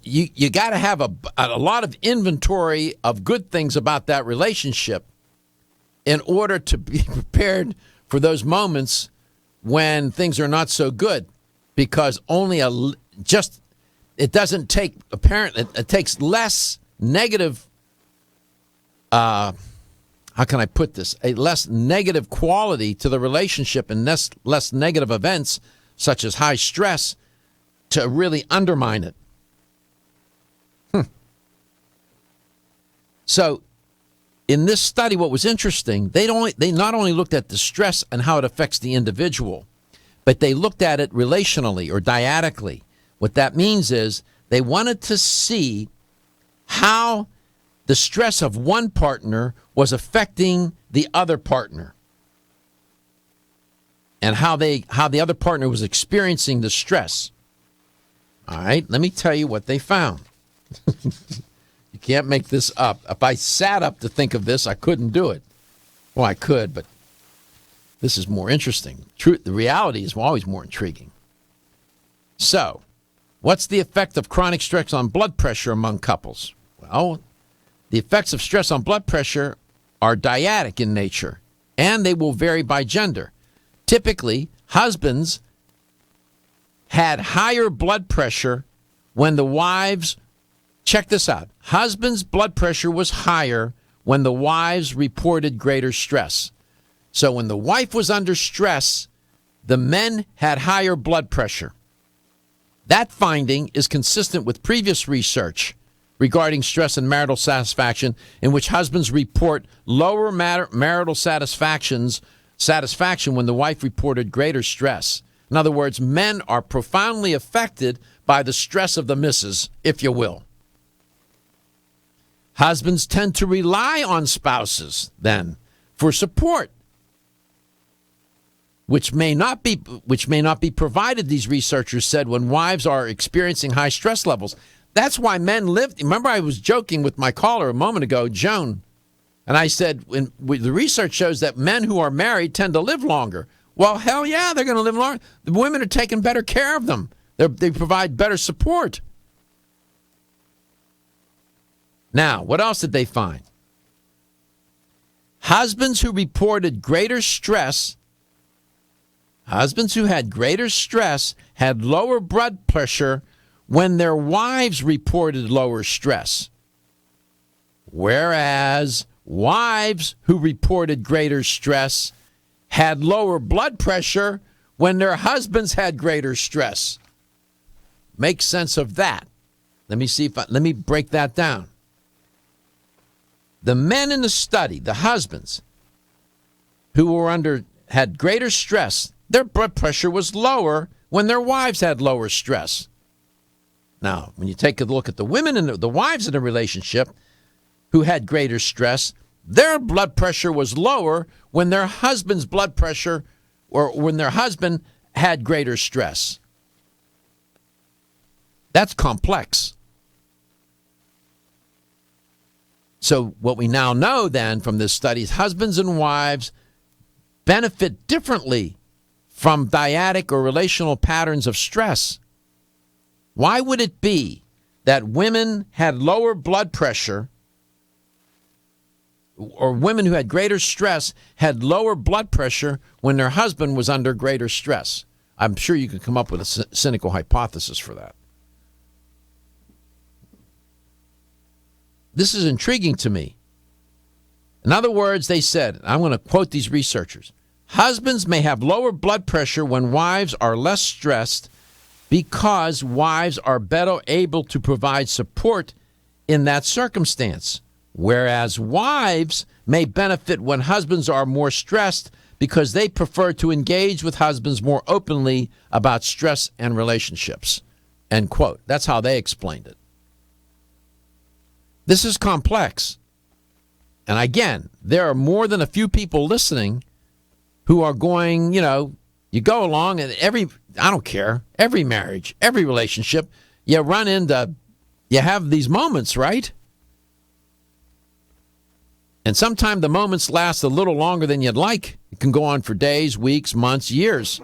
S3: you got to have a lot of inventory of good things about that relationship in order to be prepared for those moments when things are not so good, because it doesn't take, apparently, it takes less negative, how can I put this? A less negative quality to the relationship and less negative events, such as high stress, to really undermine it. So, in this study, what was interesting, they not only looked at the stress and how it affects the individual, but they looked at it relationally or dyadically. What that means is they wanted to see how the stress of one partner was affecting the other partner, and how the other partner was experiencing the stress. All right, let me tell you what they found. You can't make this up. If I sat up to think of this, I couldn't do it. Well, I could, but this is more interesting. The reality is always more intriguing. So, what's the effect of chronic stress on blood pressure among couples? Well, the effects of stress on blood pressure are dyadic in nature, and they will vary by gender. Typically, husbands had higher blood pressure when the wives, check this out, husbands' blood pressure was higher when the wives reported greater stress. So when the wife was under stress, the men had higher blood pressure. That finding is consistent with previous research regarding stress and marital satisfaction, in which husbands report lower marital satisfaction when the wife reported greater stress. In other words, men are profoundly affected by the stress of the missus, if you will. Husbands tend to rely on spouses, then, for support, which may not be provided, these researchers said, when wives are experiencing high stress levels. That's why men live. Remember, I was joking with my caller a moment ago, Joan, and I said, the research shows that men who are married tend to live longer. Well, hell yeah, they're going to live longer. The women are taking better care of them. They provide better support. Now, what else did they find? Husbands who had greater stress had lower blood pressure when their wives reported lower stress. Whereas wives who reported greater stress had lower blood pressure when their husbands had greater stress. Make sense of that. Let me break that down. The men in the study, the husbands who had greater stress, their blood pressure was lower when their wives had lower stress. Now, when you take a look at the women and the wives in a relationship who had greater stress, their blood pressure was lower when their husband's blood pressure, or when their husband had greater stress. That's complex. So what we now know then from this study is husbands and wives benefit differently from dyadic or relational patterns of stress. Why would it be that women had lower blood pressure, or women who had greater stress had lower blood pressure when their husband was under greater stress? I'm sure you can come up with a cynical hypothesis for that. This is intriguing to me. In other words, they said, I'm going to quote these researchers, husbands may have lower blood pressure when wives are less stressed because wives are better able to provide support in that circumstance, whereas wives may benefit when husbands are more stressed because they prefer to engage with husbands more openly about stress and relationships. End quote. That's how they explained it. This is complex. And again, there are more than a few people listening who are going, you go along and I don't care, every marriage, every relationship, you have these moments, right? And sometimes the moments last a little longer than you'd like. It can go on for days, weeks, months, years.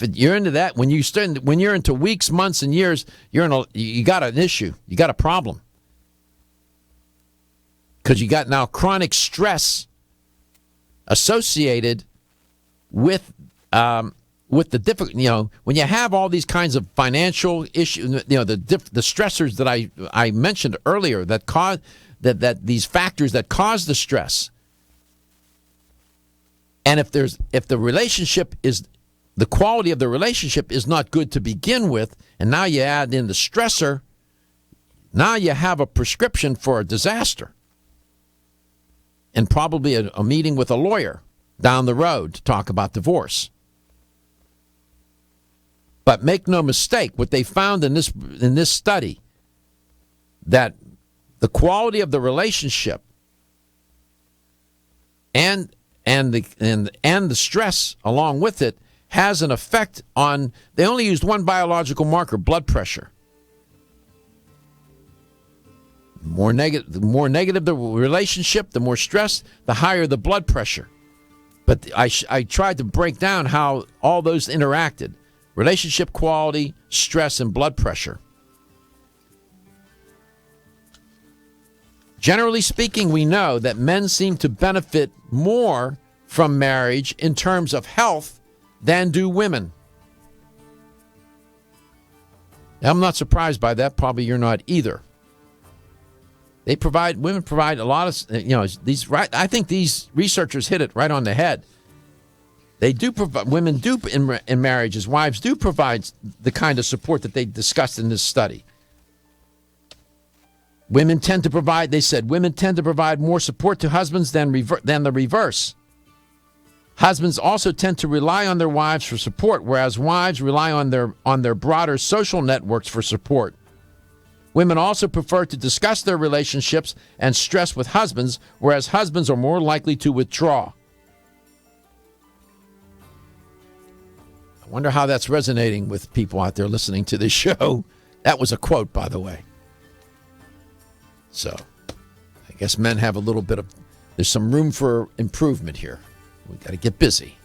S3: You're into that, when you're into weeks, months, and years, you got an issue, you got a problem. Because you got now chronic stress associated with the difficult, when you have all these kinds of financial issues, the stressors that I mentioned earlier that cause that these factors that cause the stress. And if the relationship is, the quality of the relationship is not good to begin with, and now you add in the stressor, now you have a prescription for a disaster. And probably a meeting with a lawyer down the road to talk about divorce. But make no mistake, what they found in this study, that the quality of the relationship and the stress along with it has an effect on. They only used one biological marker, blood pressure. The more negative the relationship, the more stress, the higher the blood pressure. But I tried to break down how all those interacted. Relationship quality, stress, and blood pressure. Generally speaking, we know that men seem to benefit more from marriage in terms of health than do women. I'm not surprised by that. Probably you're not either. Women provide a lot of, these. Right, I think these researchers hit it right on the head. They do provide, women do in marriages, wives do provide the kind of support that they discussed in this study. Women tend to provide, they said, women tend to provide more support to husbands than the reverse. Husbands also tend to rely on their wives for support, whereas wives rely on their broader social networks for support. Women also prefer to discuss their relationships and stress with husbands, whereas husbands are more likely to withdraw. I wonder how that's resonating with people out there listening to this show. That was a quote, by the way. So, I guess men have a little bit of, there's some room for improvement here. We got to get busy.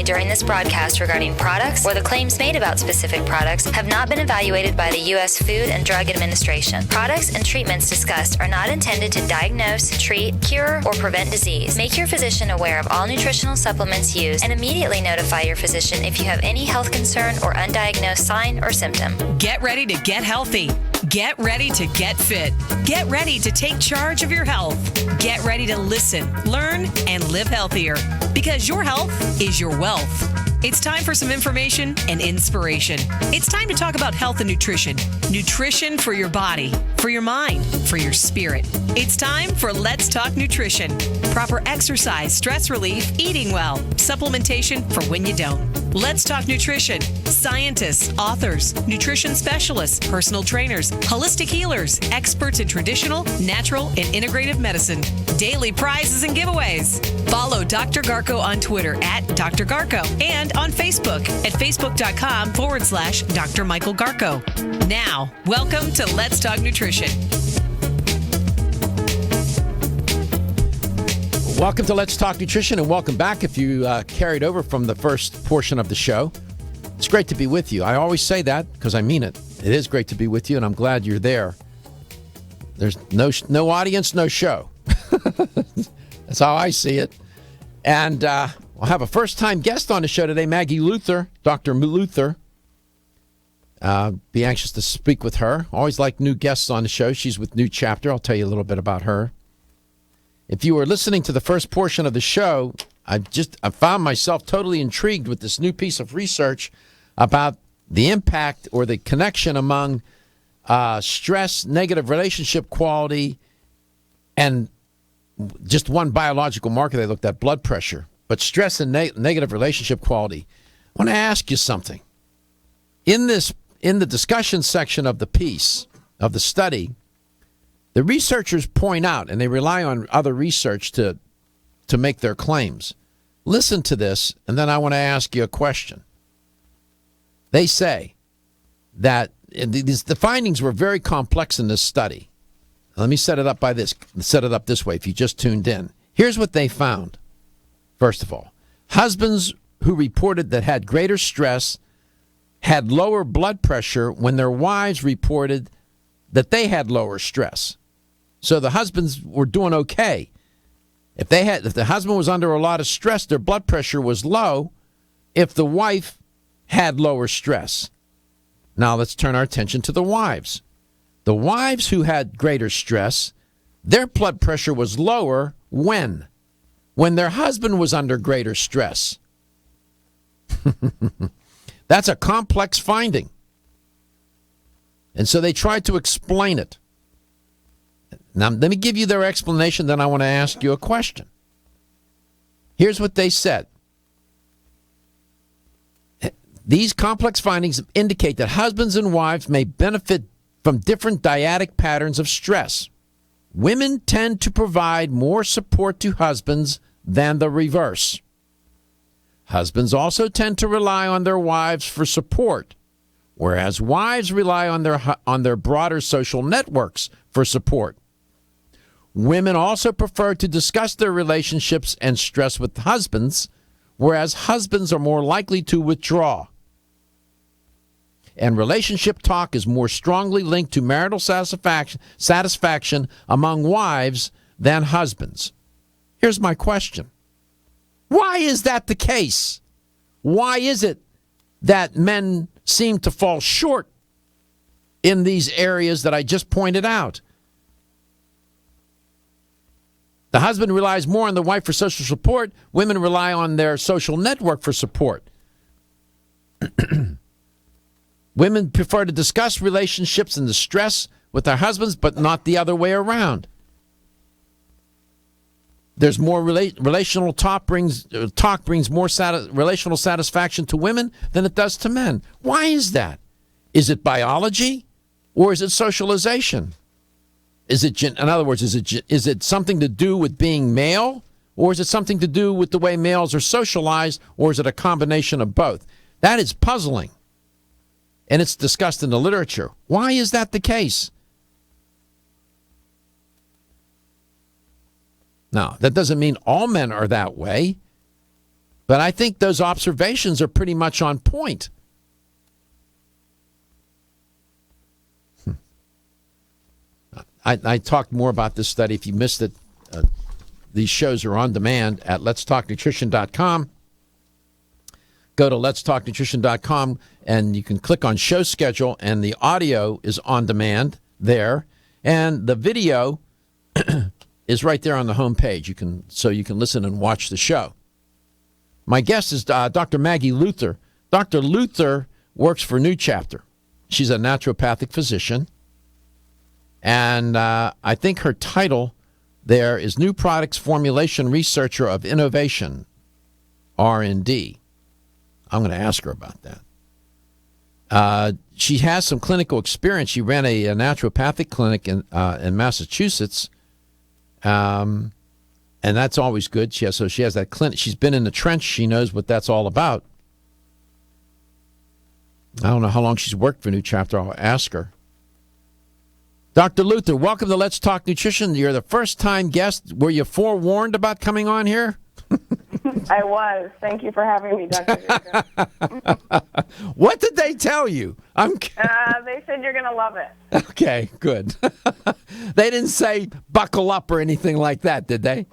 S1: made during this broadcast regarding products or the claims made about specific products have not been evaluated by the U.S. Food and Drug Administration. Products and treatments discussed are not intended to diagnose, treat, cure, or prevent disease. Make your physician aware of all nutritional supplements used and immediately notify your physician if you have any health concern or undiagnosed sign or symptom.
S2: Get ready to get healthy. Get ready to get fit. Get ready to take charge of your health. Get ready to listen, learn, and live healthier because your health is your wealth. It's time for some information and inspiration. It's time to talk about health and nutrition. Nutrition for your body, for your mind, for your spirit. It's time for Let's Talk Nutrition. Proper exercise, stress relief, eating well, supplementation for when you don't. Let's Talk Nutrition. Scientists, authors, nutrition specialists, personal trainers, holistic healers, experts in traditional, natural, and integrative medicine. Daily prizes and giveaways. Follow Dr. Garko on Twitter at Dr. Garko and on Facebook at facebook.com/Dr. Michael Garko. Now, welcome to Let's Talk Nutrition.
S3: Welcome to Let's Talk Nutrition, and welcome back if you carried over from the first portion of the show. It's great to be with you. I always say that because I mean it. It is great to be with you, and I'm glad you're there. There's no audience, no show. That's how I see it. And we'll have a first-time guest on the show today, Maggie Luther, Dr. Luther. Be anxious to speak with her. Always like new guests on the show. She's with New Chapter. I'll tell you a little bit about her. If you were listening to the first portion of the show, I found myself totally intrigued with this new piece of research about the impact or the connection among stress, negative relationship quality, and just one biological marker they looked at, blood pressure. But stress and negative relationship quality. I want to ask you something. In the discussion section of the piece, of the study, the researchers point out, and they rely on other research to make their claims. Listen to this, and then I want to ask you a question. They say that the findings were very complex in this study. Let me set it up this way if you just tuned in. Here's what they found. First of all, husbands who reported that had greater stress had lower blood pressure when their wives reported that they had lower stress. So the husbands were doing okay. If the husband was under a lot of stress, their blood pressure was low. If the wife had lower stress. Now let's turn our attention to the wives. The wives who had greater stress, their blood pressure was lower when their husband was under greater stress. That's a complex finding. And so they tried to explain it. Now, let me give you their explanation, then I want to ask you a question. Here's what they said. These complex findings indicate that husbands and wives may benefit from different dyadic patterns of stress. Women tend to provide more support to husbands than the reverse. Husbands also tend to rely on their wives for support, whereas wives rely on their broader social networks for support. Women also prefer to discuss their relationships and stress with husbands, whereas husbands are more likely to withdraw. And relationship talk is more strongly linked to marital satisfaction among wives than husbands. Here's my question. Why is that the case? Why is it that men seem to fall short in these areas that I just pointed out? The husband relies more on the wife for social support. Women rely on their social network for support. Women prefer to discuss relationships and the stress with their husbands, but not the other way around. There's more relational talk brings more relational satisfaction to women than it does to men. Why is that? Is it biology or is it socialization? In other words, is it something to do with being male, or is it something to do with the way males are socialized, or is it a combination of both? That is puzzling, and it's discussed in the literature. Why is that the case? Now, that doesn't mean all men are that way. But I think those observations are pretty much on point. I talked more about this study. If you missed it, these shows are on demand at letstalknutrition.com. Go to letstalknutrition.com, and you can click on show schedule, and the audio is on demand there. And the video is right there on the home page. So you can listen and watch the show. My guest is Dr. Maggie Luther. Dr. Luther works for New Chapter. She's a naturopathic physician. And I think her title there is New Products Formulation Researcher of Innovation, R&D. I'm going to ask her about that. She has some clinical experience. She ran a naturopathic clinic in Massachusetts, and that's always good. She has that clinic. She's been in the trench. She knows what that's all about. I don't know how long she's worked for New Chapter. I'll ask her. Dr. Luther, welcome to Let's Talk Nutrition. You're the first-time guest. Were you forewarned about coming on here?
S18: I was. Thank you for having me, Dr. Baker.
S3: What did they tell you?
S18: They said you're going to love it.
S3: Okay, good. They didn't say buckle up or anything like that, did they?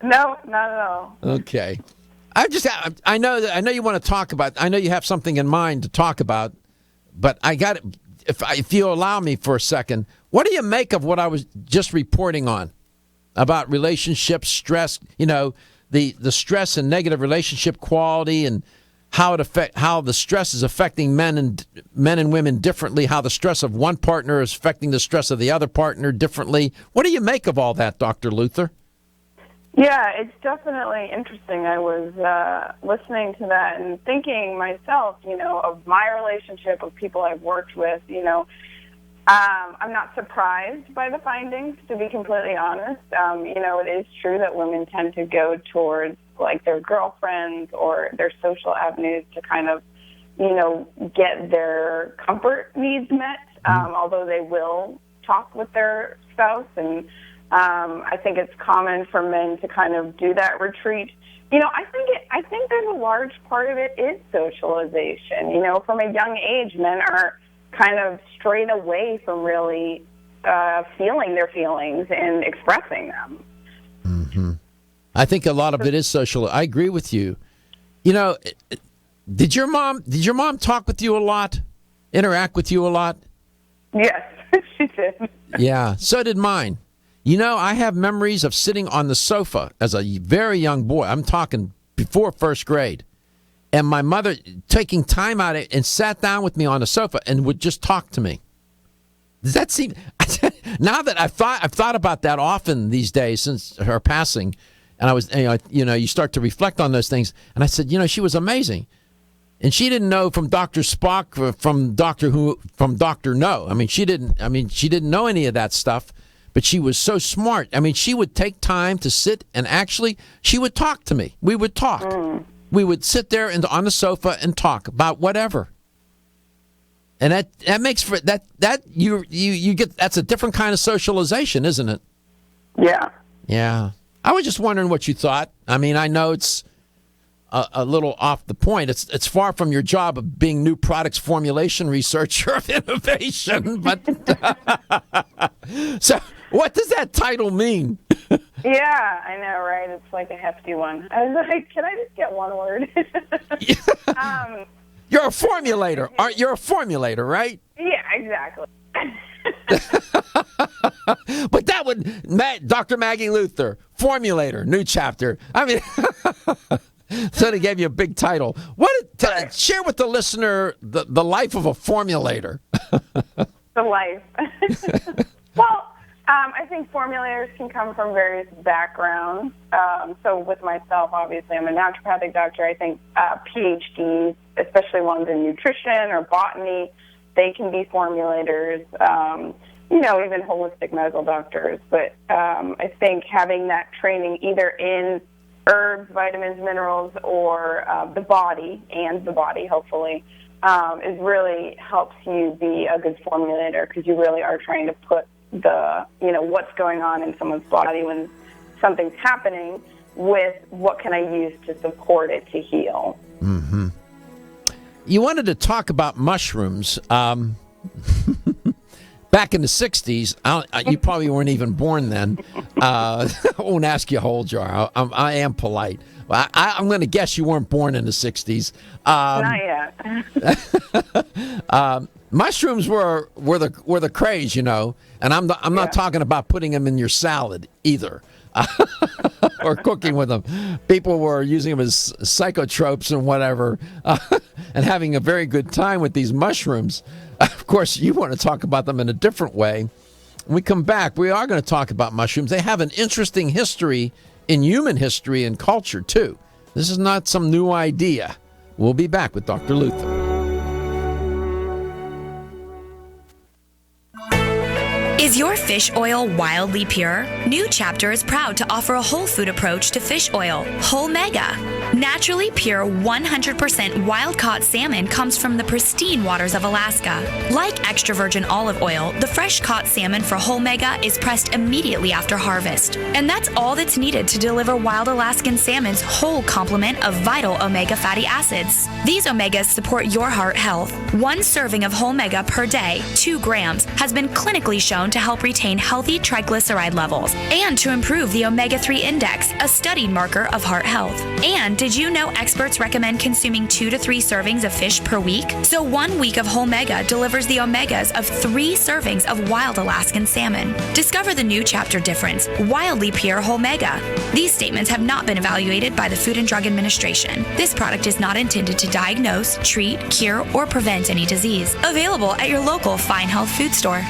S18: No, not at all.
S3: Okay. I know you want to talk about. I know you have something in mind to talk about, but I got it. If you allow me for a second, what do you make of what I was just reporting on about relationships, stress? You know, the stress and negative relationship quality, and how the stress is affecting men and women differently. How the stress of one partner is affecting the stress of the other partner differently. What do you make of all that, Dr. Luther?
S18: Yeah, it's definitely interesting. I was listening to that and thinking myself, of my relationship, of people I've worked with, I'm not surprised by the findings, to be completely honest. It is true that women tend to go towards, like, their girlfriends or their social avenues to kind of, get their comfort needs met, although they will talk with their spouse. And I think it's common for men to kind of do that retreat. I think there's a large part of it is socialization. From a young age, men are kind of strayed away from really feeling their feelings and expressing them.
S3: Mm-hmm. I think a lot of it is social. I agree with you. Did your mom talk with you a lot, interact with you a lot?
S18: Yes, she did.
S3: Yeah, so did mine. I have memories of sitting on the sofa as a very young boy. I'm talking before first grade. And my mother taking time out and sat down with me on the sofa and would just talk to me. Does that seem... Now that I've thought about that often these days since her passing, and I was, you start to reflect on those things. And I said, she was amazing. And she didn't know from Dr. Spock, from Doctor Who, from Dr. No. She didn't know any of that stuff. But she was so smart. She would take time to sit and actually, she would talk to me. We would talk. We would sit there on the sofa and talk about whatever. And that makes for that you get, that's a different kind of socialization, isn't it?
S18: Yeah.
S3: Yeah. I was just wondering what you thought. I know it's a little off the point. It's far from your job of being new products formulation researcher of innovation, but so what does that title mean?
S18: Yeah, I know, right? It's like a hefty one. I was like, can I just get one word?
S3: You're a formulator. You're a formulator, right?
S18: Yeah, exactly.
S3: But that would, Dr. Maggie Luther, formulator, New Chapter. So they gave you a big title. Share with the listener the life of a formulator.
S18: The life. Well, I think formulators can come from various backgrounds. So with myself, obviously, I'm a naturopathic doctor. I think PhDs, especially ones in nutrition or botany, they can be formulators, even holistic medical doctors. But I think having that training either in herbs, vitamins, minerals, or the body, hopefully, is really helps you be a good formulator, because you really are trying to put what's going on in someone's body when something's happening, with what can I use to support it to heal.
S3: Mm-hmm. You wanted to talk about mushrooms. Back in the 60s, you probably weren't even born then. I won't ask you how old you are. I am polite. I'm going to guess you weren't born in the 60s.
S18: Not yet.
S3: Mushrooms were the craze, and I'm not talking about putting them in your salad either, or cooking with them. People were using them as psychotropes and whatever, and having a very good time with these mushrooms. Of course, you want to talk about them in a different way. When we come back, we are going to talk about mushrooms. They have an interesting history in human history and culture, too. This is not some new idea. We'll be back with Dr. Luther.
S19: Is your fish oil wildly pure? New Chapter is proud to offer a whole food approach to fish oil, Whole Mega. Naturally pure 100% wild-caught salmon comes from the pristine waters of Alaska. Like extra virgin olive oil, the fresh-caught salmon for Whole Mega is pressed immediately after harvest. And that's all that's needed to deliver wild Alaskan salmon's whole complement of vital omega fatty acids. These omegas support your heart health. One serving of Whole Mega per day, 2 grams, has been clinically shown to help retain healthy triglyceride levels and to improve the omega-3 index, a studied marker of heart health. And did you know experts recommend consuming 2 to 3 servings of fish per week? So 1 week of Whole Mega delivers the omegas of 3 servings of wild Alaskan salmon. Discover the New Chapter difference, wildly pure Whole Mega. These statements have not been evaluated by the Food and Drug Administration. This product is not intended to diagnose, treat, cure, or prevent any disease. Available at your local Fine Health food store.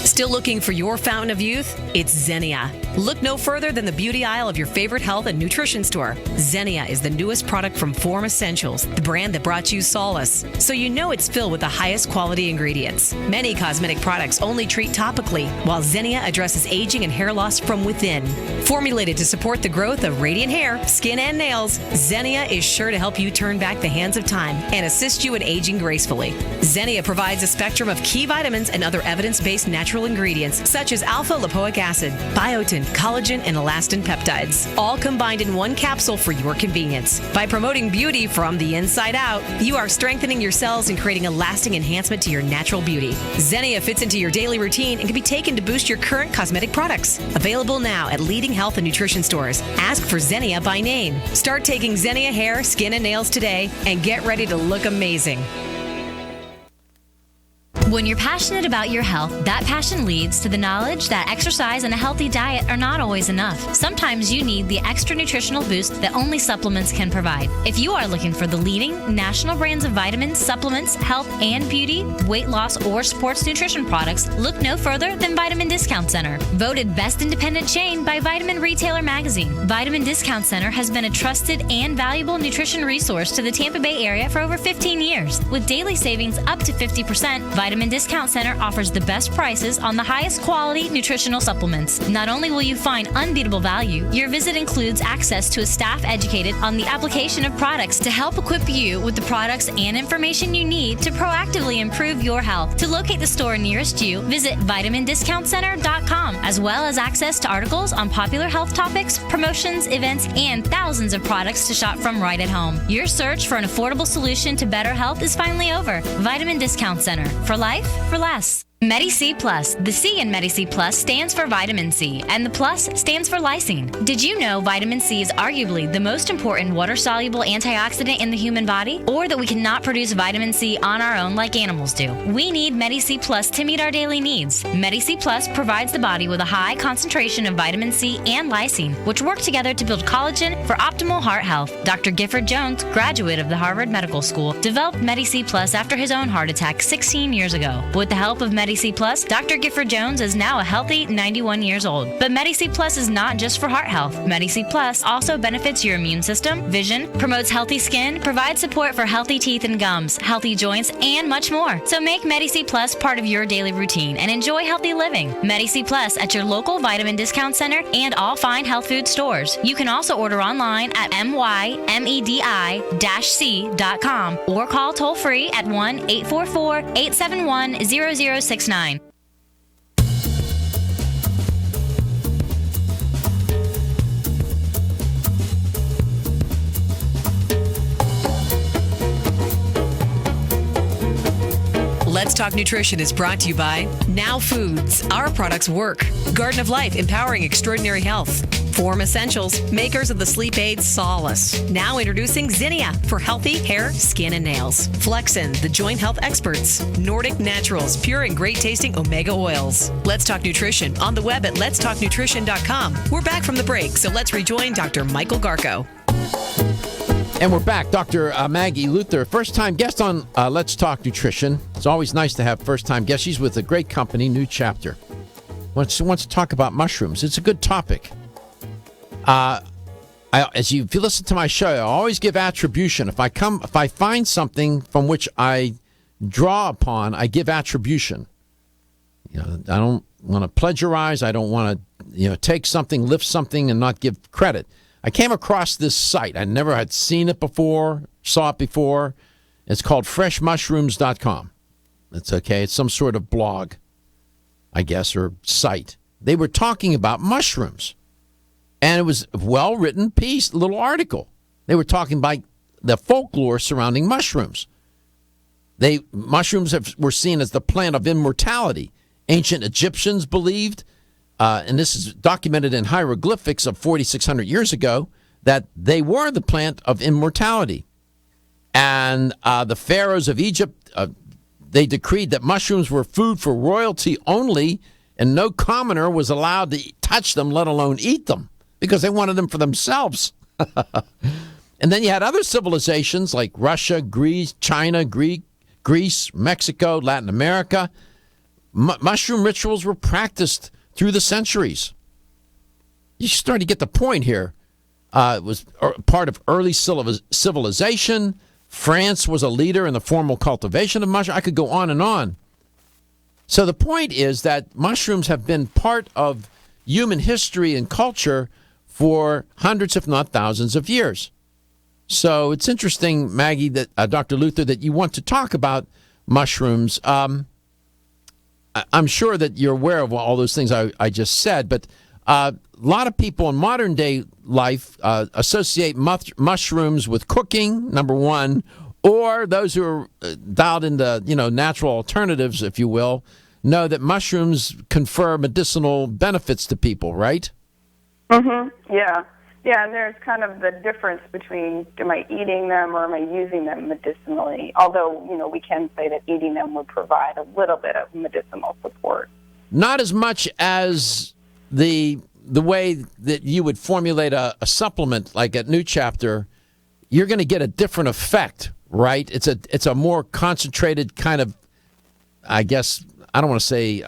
S2: Still looking for your fountain of youth? It's Xenia. Look no further than the beauty aisle of your favorite health and nutrition store. Xenia is the newest product from Form Essentials, the brand that brought you solace. So you know it's filled with the highest quality ingredients. Many cosmetic products only treat topically, while Xenia addresses aging and hair loss from within. Formulated to support the growth of radiant hair, skin, and nails, Xenia is sure to help you turn back the hands of time and assist you in aging gracefully. Xenia provides a spectrum of key vitamins and other evidence-based natural ingredients such as alpha-lipoic acid, biotin, collagen, and elastin peptides, all combined in one capsule for your convenience. By promoting beauty from the inside out, you are strengthening your cells and creating a lasting enhancement to your natural beauty. Xenia fits into your daily routine and can be taken to boost your current cosmetic products. Available now at leading health and nutrition stores. Ask for Xenia by name. Start taking Xenia hair, skin, and nails today and get ready to look amazing.
S1: When you're passionate about your health, that passion leads to the knowledge that exercise and a healthy diet are not always enough. Sometimes you need the extra nutritional boost that only supplements can provide. If you are looking for the leading national brands of vitamins, supplements, health and beauty, weight loss, or sports nutrition products, look no further than Vitamin Discount Center. Voted best independent chain by Vitamin Retailer Magazine, Vitamin Discount Center has been a trusted and valuable nutrition resource to the Tampa Bay area for over 15 years. With daily savings up to 50%, Vitamin Discount Center offers the best prices on the highest quality nutritional supplements. Not only will you find unbeatable value, your visit includes access to a staff educated on the application of products to help equip you with the products and information you need to proactively improve your health. To locate the store nearest you, visit vitamindiscountcenter.com, as well as access to articles on popular health topics, promotions, events, and thousands of products to shop from right at home. Your search for an affordable solution to better health is finally over. Vitamin Discount Center. For life, for less. Medi-C Plus. The C in Medi-C Plus stands for vitamin C, and the plus stands for lysine. Did you know vitamin C is arguably the most important water-soluble antioxidant in the human body? Or that we cannot produce vitamin C on our own like animals do? We need Medi-C Plus to meet our daily needs. Medi-C Plus provides the body with a high concentration of vitamin C and lysine, which work together to build collagen for optimal heart health. Dr. Gifford Jones, graduate of the Harvard Medical School, developed Medi-C Plus after his own heart attack 16 years ago. With the help of Medi-C Plus, Dr. Gifford Jones is now a healthy 91 years old. But Medi-C Plus is not just for heart health. Medi-C Plus also benefits your immune system, vision, promotes healthy skin, provides support for healthy teeth and gums, healthy joints, and much more. So make Medi-C Plus part of your daily routine and enjoy healthy living. Medi-C Plus at your local Vitamin Discount Center and all fine health food stores. You can also order online at mymedi-c.com or call toll free at 1-844-871-0069.
S2: Let's Talk Nutrition is brought to you by Now Foods. Our products work. Garden of Life, empowering extraordinary health. Form Essentials, makers of the sleep aid Solace. Now introducing Zinnia for healthy hair, skin, and nails. Flexin, the joint health experts. Nordic Naturals, pure and great tasting omega oils. Let's Talk Nutrition on the web at letstalknutrition.com. We're back from the break, so let's rejoin Dr. Michael Garko.
S3: And we're back. Dr. Maggie Luther, first-time guest on Let's Talk Nutrition. It's always nice to have first-time guests. She's with a great company, New Chapter. Wants to talk about mushrooms. It's a good topic. If you listen to my show, I always give attribution. If I find something from which I draw upon, I give attribution. I don't want to plagiarize. I don't want to, take something, lift something, and not give credit. I came across this site. I never had seen it before, saw it before. It's called freshmushrooms.com. It's okay. It's some sort of blog, I guess, or site. They were talking about mushrooms. And it was a well-written piece, little article. They were talking about the folklore surrounding mushrooms. Mushrooms were seen as the plant of immortality. Ancient Egyptians believed, and this is documented in hieroglyphics of 4,600 years ago, that they were the plant of immortality. And the pharaohs of Egypt, they decreed that mushrooms were food for royalty only, and no commoner was allowed to touch them, let alone eat them, because they wanted them for themselves. And then you had other civilizations like Russia, Greece, China, Greece, Mexico, Latin America. Mushroom rituals were practiced through the centuries. You start to get the point here. It was part of early civilization. France was a leader in the formal cultivation of mushrooms. I could go on and on. So the point is that mushrooms have been part of human history and culture for hundreds, if not thousands of years. So it's interesting, Maggie, that Dr. Luther, that you want to talk about mushrooms. I'm sure that you're aware of all those things I just said, but a lot of people in modern day life associate mushrooms with cooking, number one, or those who are dialed into natural alternatives, if you will, know that mushrooms confer medicinal benefits to people, right?
S18: Mm-hmm. Yeah. Yeah, and there's kind of the difference between am I eating them or am I using them medicinally? Although, we can say that eating them would provide a little bit of medicinal support. Not
S3: as much as the way that you would formulate a supplement like at New Chapter. You're going to get a different effect, right? It's a more concentrated kind of, I guess, I don't want to say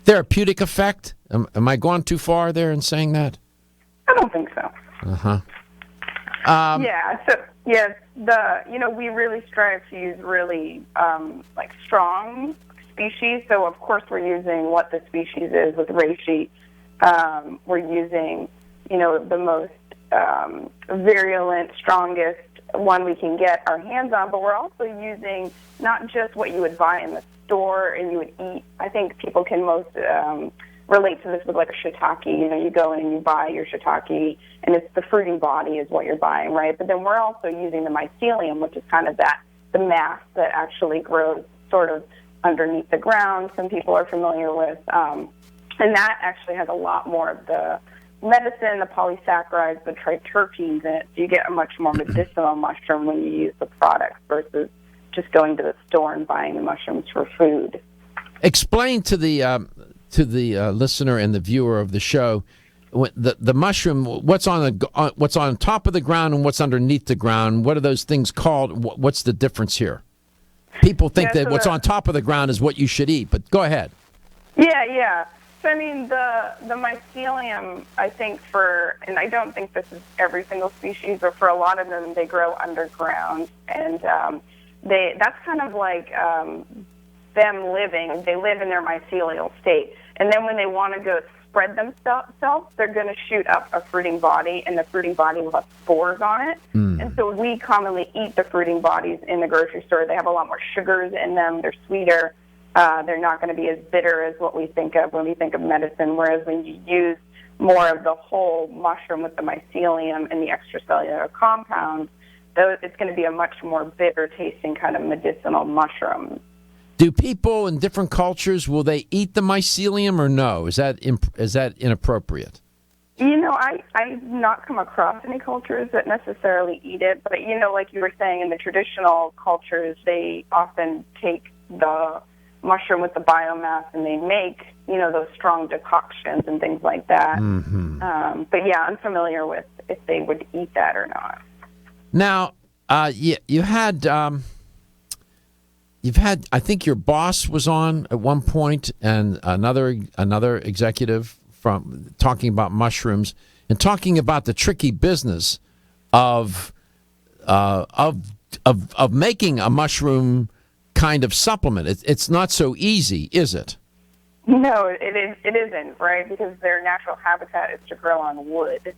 S3: therapeutic effect. Am I going too far there in saying that?
S18: I don't think so.
S3: Uh-huh.
S18: We really strive to use really strong species. So of course we're using what the species is with reishi. We're using, the most virulent, strongest one we can get our hands on, but we're also using not just what you would buy in the store and you would eat. I think people can most relate to this with like a shiitake. You go in and you buy your shiitake, and it's the fruiting body is what you're buying, right? But then we're also using the mycelium, which is kind of the mass that actually grows sort of underneath the ground. Some people are familiar with, and that actually has a lot more of the medicine, the polysaccharides, the triterpenes in it. So you get a much more medicinal mushroom when you use the products versus just going to the store and buying the mushrooms for food.
S3: Explain to the listener and the viewer of the show the mushroom. What's on top of the ground and what's underneath the ground? What are those things called? What's the difference here? People think that what's on top of the ground is what you should eat, but go ahead.
S18: Yeah. So, I mean, the mycelium, I think and I don't think this is every single species, but for a lot of them, they grow underground. And that's kind of like them living. They live in their mycelial state. And then when they want to go spread themselves, they're going to shoot up a fruiting body, and the fruiting body will have spores on it. And so we commonly eat the fruiting bodies in the grocery store. They have a lot more sugars in them. They're sweeter. They're not going to be as bitter as what we think of when we think of medicine, whereas when you use more of the whole mushroom with the mycelium and the extracellular compounds, it's going to be a much more bitter-tasting kind of medicinal mushroom.
S3: Do people in different cultures, will they eat the mycelium or no? Is that inappropriate?
S18: I've not come across any cultures that necessarily eat it, but, like you were saying, in the traditional cultures, they often take the mushroom with the biomass and they make, those strong decoctions and things like that.
S3: Mm-hmm.
S18: But yeah, I'm familiar with if they would eat that or not.
S3: Now, you've had, I think your boss was on at one point, and another executive from talking about mushrooms and talking about the tricky business of making a mushroom kind of supplement. It's not so easy, is it?
S18: No, it isn't, right? Because their natural habitat is to grow on wood,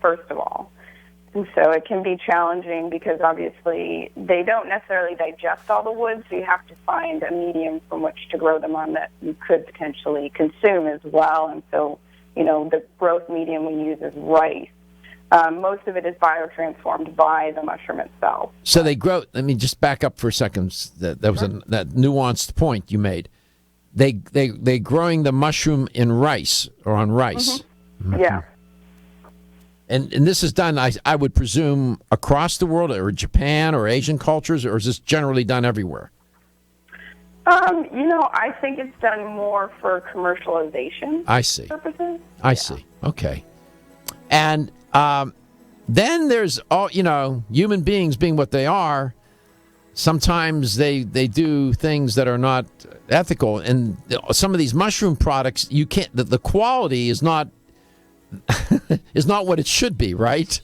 S18: first of all. And so it can be challenging because obviously they don't necessarily digest all the wood, so you have to find a medium from which to grow them on that you could potentially consume as well. And so, the growth medium we use is rice. Most of it is biotransformed by the mushroom itself.
S3: So they grow. Let me just back up for a second. That was that nuanced point you made. They growing the mushroom in rice or on rice.
S18: Mm-hmm. Mm-hmm. Yeah.
S3: And this is done, I would presume, across the world, or Japan or Asian cultures, or is this generally done everywhere?
S18: I think it's done more for commercialization.
S3: I see.
S18: Purposes.
S3: I see. Okay. And then there's all, human beings being what they are. Sometimes they do things that are not ethical, and some of these mushroom products, you can't. The quality is not what it should be, right?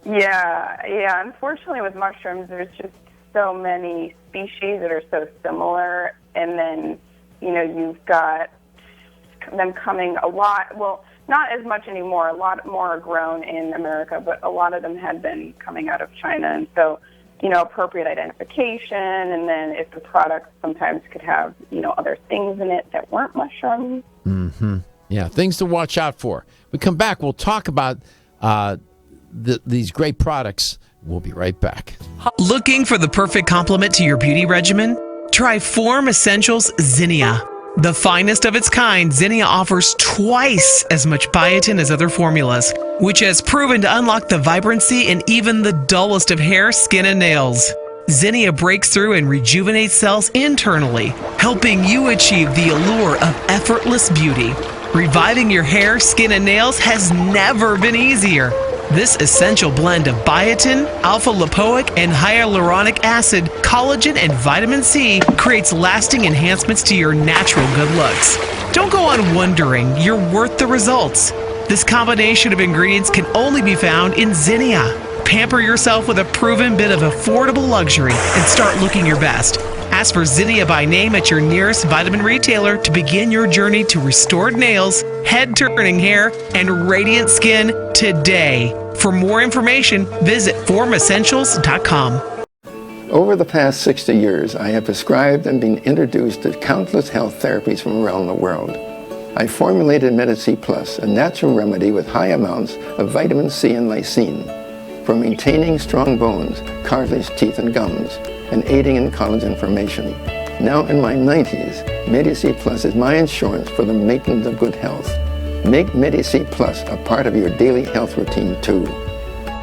S18: Yeah. Unfortunately, with mushrooms, there's just so many species that are so similar, and then you've got them coming a lot. Well, not as much anymore. A lot more are grown in America, but a lot of them had been coming out of China, and so appropriate identification, and then if the product sometimes could have other things in it that weren't mushrooms.
S3: Mm-hmm. Yeah, things to watch out for. We come back, we'll talk about these great products. We'll be right back.
S12: Looking for the perfect complement to your beauty regimen? Try Form Essentials Zinnia. The finest of its kind, Zinnia offers twice as much biotin as other formulas, which has proven to unlock the vibrancy in even the dullest of hair, skin, and nails. Zinnia breaks through and rejuvenates cells internally, helping you achieve the allure of effortless beauty. Reviving your hair, skin, and nails has never been easier. This essential blend of biotin, alpha-lipoic, and hyaluronic acid, collagen, and vitamin C creates lasting enhancements to your natural good looks. Don't go on wondering, you're worth the results. This combination of ingredients can only be found in Zinnia. Pamper yourself with a proven bit of affordable luxury and start looking your best. Ask for Zinnia by name at your nearest vitamin retailer to begin your journey to restored nails, head-turning hair, and radiant skin today. For more information, visit formessentials.com.
S10: Over the past 60 years, I have prescribed and been introduced to countless health therapies from around the world. I formulated Medici Plus, a natural remedy with high amounts of vitamin C and lysine for maintaining strong bones, cartilage, teeth, and gums, and aiding in collagen formation. Now in my 90s, Medici Plus is my insurance for the maintenance of good health. Make Medici Plus a part of your daily health routine too.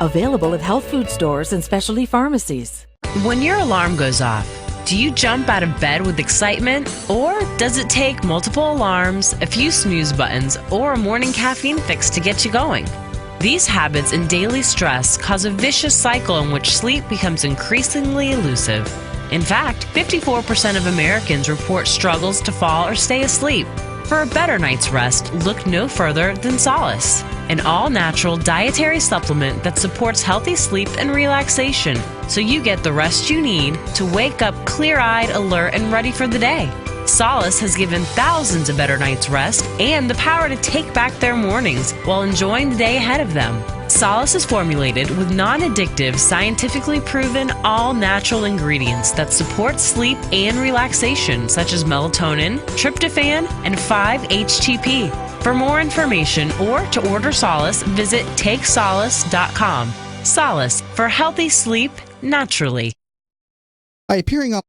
S11: Available at health food stores and specialty pharmacies.
S9: When your alarm goes off, do you jump out of bed with excitement? Or does it take multiple alarms, a few snooze buttons, or a morning caffeine fix to get you going? These habits and daily stress cause a vicious cycle in which sleep becomes increasingly elusive. In fact, 54% of Americans report struggles to fall or stay asleep. For a better night's rest, look no further than Solace, an all-natural dietary supplement that supports healthy sleep and relaxation, so you get the rest you need to wake up clear-eyed, alert, and ready for the day. Solace has given thousands a better night's rest and the power to take back their mornings while enjoying the day ahead of them. Solace is formulated with non-addictive, scientifically proven, all-natural ingredients that support sleep and relaxation, such as melatonin, tryptophan, and 5-HTP. For more information or to order Solace, visit TakeSolace.com. Solace for healthy sleep naturally.
S20: By appearing on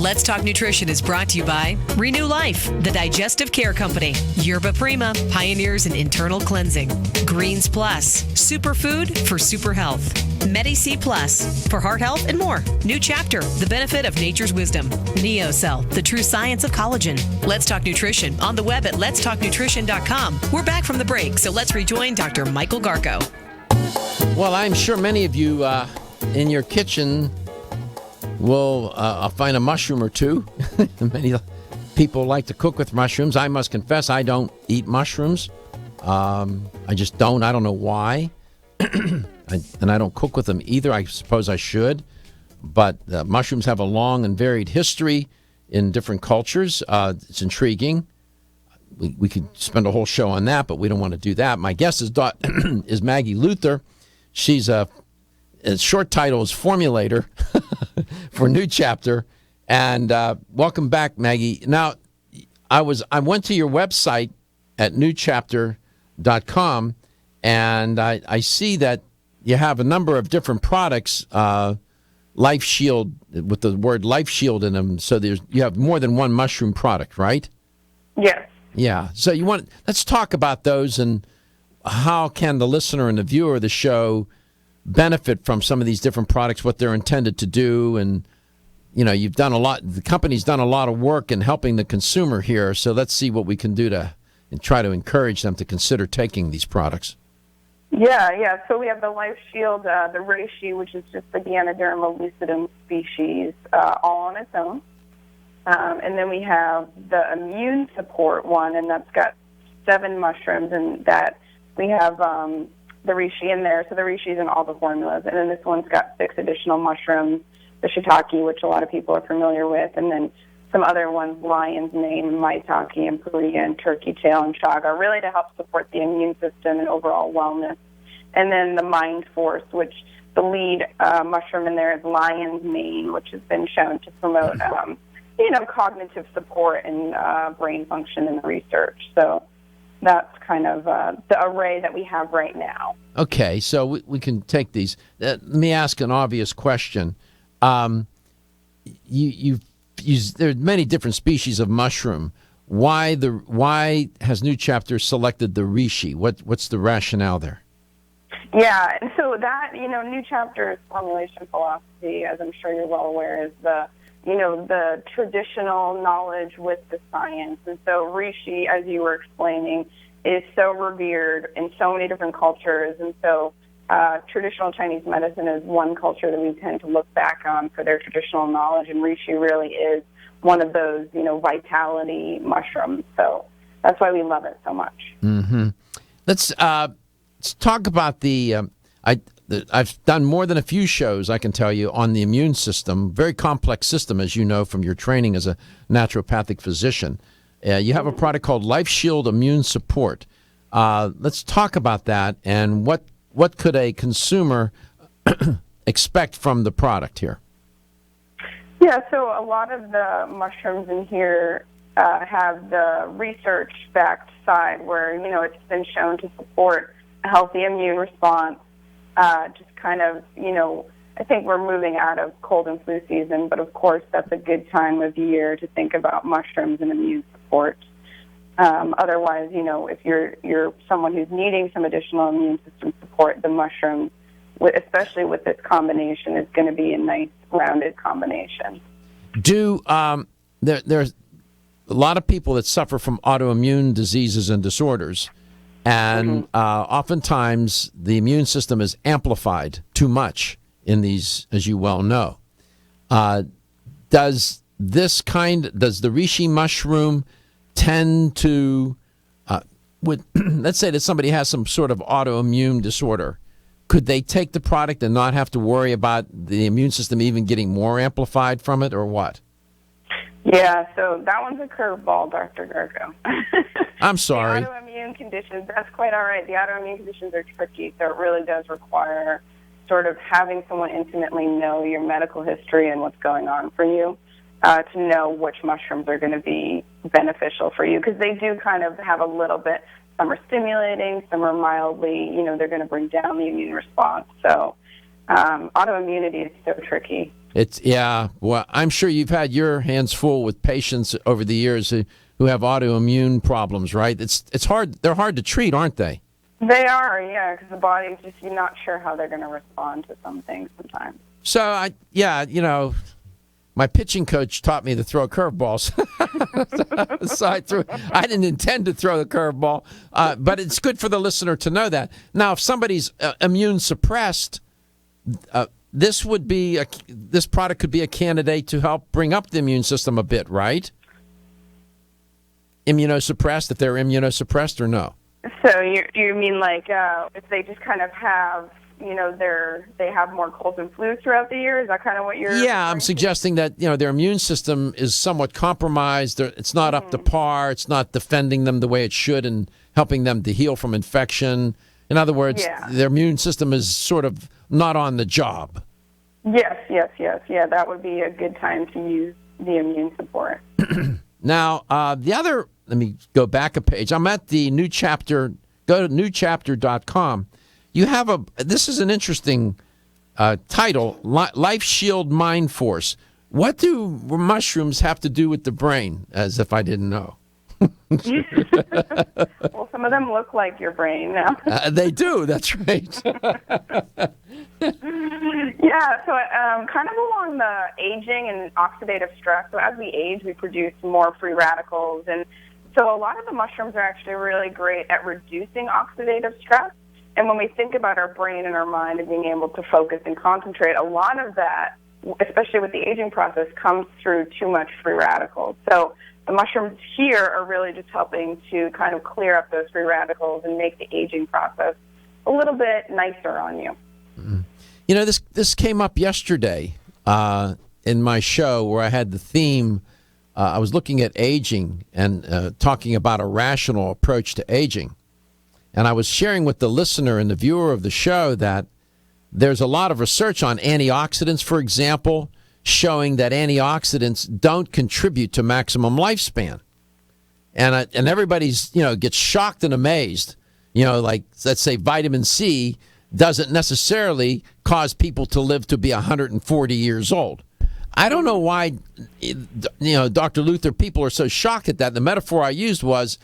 S2: Let's Talk Nutrition is brought to you by Renew Life, the Digestive Care Company, Yerba Prima, pioneers in internal cleansing, Greens Plus, superfood for super health, Medi-C Plus, for heart health and more, New Chapter, the benefit of nature's wisdom, NeoCell, the true science of collagen. Let's Talk Nutrition on the web at letstalknutrition.com. We're back from the break, so let's rejoin Dr. Michael Garko.
S3: Well, I'm sure many of you in your kitchen will find a mushroom or two. Many people like to cook with mushrooms. I must confess, I don't eat mushrooms. I just don't. I don't know why. And I don't cook with them either. I suppose I should. But mushrooms have a long and varied history in different cultures. It's intriguing. We could spend a whole show on that, but we don't want to do that. My guest is Maggie Luther. She's its short title is Formulator for New Chapter. And welcome back, Maggie. Now, I went to your website at newchapter.com, and I see that you have a number of different products, Life Shield, with the word Life Shield in them. So you have more than one mushroom product, right?
S18: Yes.
S3: Yeah. So let's talk about those, and how can the listener and the viewer of the show benefit from some of these different products, what they're intended to do. And, you've done a lot, the company's done a lot of work in helping the consumer here. So let's see what we can do and try to encourage them to consider taking these products.
S18: Yeah. So we have the Life Shield, the reishi, which is just the Ganoderma lucidum species, all on its own. And then we have the immune support one, and that's got 7 mushrooms, and that we have the reishi in there. So the reishi is in all the formulas. And then this one's got 6 additional mushrooms, the shiitake, which a lot of people are familiar with, and then some other ones, lion's mane, maitake, and paria, and turkey tail, and chaga, really to help support the immune system and overall wellness. And then the Mind Force, which the lead mushroom in there is lion's mane, which has been shown to promote, cognitive support and brain function in the research. So that's kind of the array that we have right now.
S3: Okay, so we can take these. Let me ask an obvious question. There's many different species of mushroom. Why has New Chapter selected the reishi? What's the rationale there?
S18: Yeah, and so that, New Chapter's formulation philosophy, as I'm sure you're well aware, is the traditional knowledge with the science. And so reishi, as you were explaining, is so revered in so many different cultures. And so traditional Chinese medicine is one culture that we tend to look back on for their traditional knowledge, and reishi really is one of those, vitality mushrooms. So that's why we love it so much.
S3: Mm-hmm. Let's talk about I've done more than a few shows, I can tell you, on the immune system. Very complex system, as you know from your training as a naturopathic physician. You have a product called Life Shield Immune Support. Let's talk about that, and what could a consumer expect from the product here?
S18: Yeah, so a lot of the mushrooms in here have the research-backed side where, it's been shown to support a healthy immune response. Just kind of, I think we're moving out of cold and flu season, but of course that's a good time of year to think about mushrooms and immune support. Otherwise, if you're someone who's needing some additional immune system support, the mushrooms, especially with this combination, is going to be a nice rounded combination.
S3: There's a lot of people that suffer from autoimmune diseases and disorders. And oftentimes the immune system is amplified too much in these, as you well know. Does the reishi mushroom tend to, let's say that somebody has some sort of autoimmune disorder, could they take the product and not have to worry about the immune system even getting more amplified from it, or what?
S18: Yeah, so that one's a curveball, Dr. Garko.
S3: I'm sorry.
S18: The autoimmune conditions, that's quite all right. The autoimmune conditions are tricky, so it really does require sort of having someone intimately know your medical history and what's going on for you to know which mushrooms are going to be beneficial for you, because they do kind of have a little bit, some are stimulating, some are mildly, they're going to bring down the immune response. So Autoimmunity is so tricky.
S3: Well, I'm sure you've had your hands full with patients over the years who have autoimmune problems, right? It's hard. They're hard to treat, aren't they?
S18: They are, yeah, because the body's just, you're not sure how they're going to respond to some things sometimes.
S3: So, my pitching coach taught me to throw curveballs. So I didn't intend to throw the curveball, but it's good for the listener to know that. Now, if somebody's immune suppressed, this product could be a candidate to help bring up the immune system a bit, right? Immunosuppressed, if they're immunosuppressed or no?
S18: So you mean like if they just kind of have, they have more colds and flus throughout the year? Is that kind of what you're...
S3: Yeah, I'm suggesting that, their immune system is somewhat compromised. It's not up to par. It's not defending them the way it should and helping them to heal from infection. In other words, their immune system is sort of not on the job.
S18: Yes. Yeah, that would be a good time to use the immune support.
S3: Now, let me go back a page. I'm at the New Chapter. Go to newchapter.com. You have this is an interesting title, Life Shield Mind Force. What do mushrooms have to do with the brain? As if I didn't know.
S18: Well, some of them look like your brain now.
S3: They do, that's right.
S18: Yeah, so kind of along the aging and oxidative stress. So as we age, we produce more free radicals. And so a lot of the mushrooms are actually really great at reducing oxidative stress. And when we think about our brain and our mind and being able to focus and concentrate, a lot of that, especially with the aging process, comes through too much free radicals. So the mushrooms here are really just helping to kind of clear up those free radicals and make the aging process a little bit nicer on you.
S3: Mm-hmm. This came up yesterday in my show where I had the theme. I was looking at aging and talking about a rational approach to aging. And I was sharing with the listener and the viewer of the show that there's a lot of research on antioxidants, for example, showing that antioxidants don't contribute to maximum lifespan. And everybody's, gets shocked and amazed. Like, let's say vitamin C doesn't necessarily cause people to live to be 140 years old. I don't know why, Dr. Luther, people are so shocked at that. The metaphor I used was,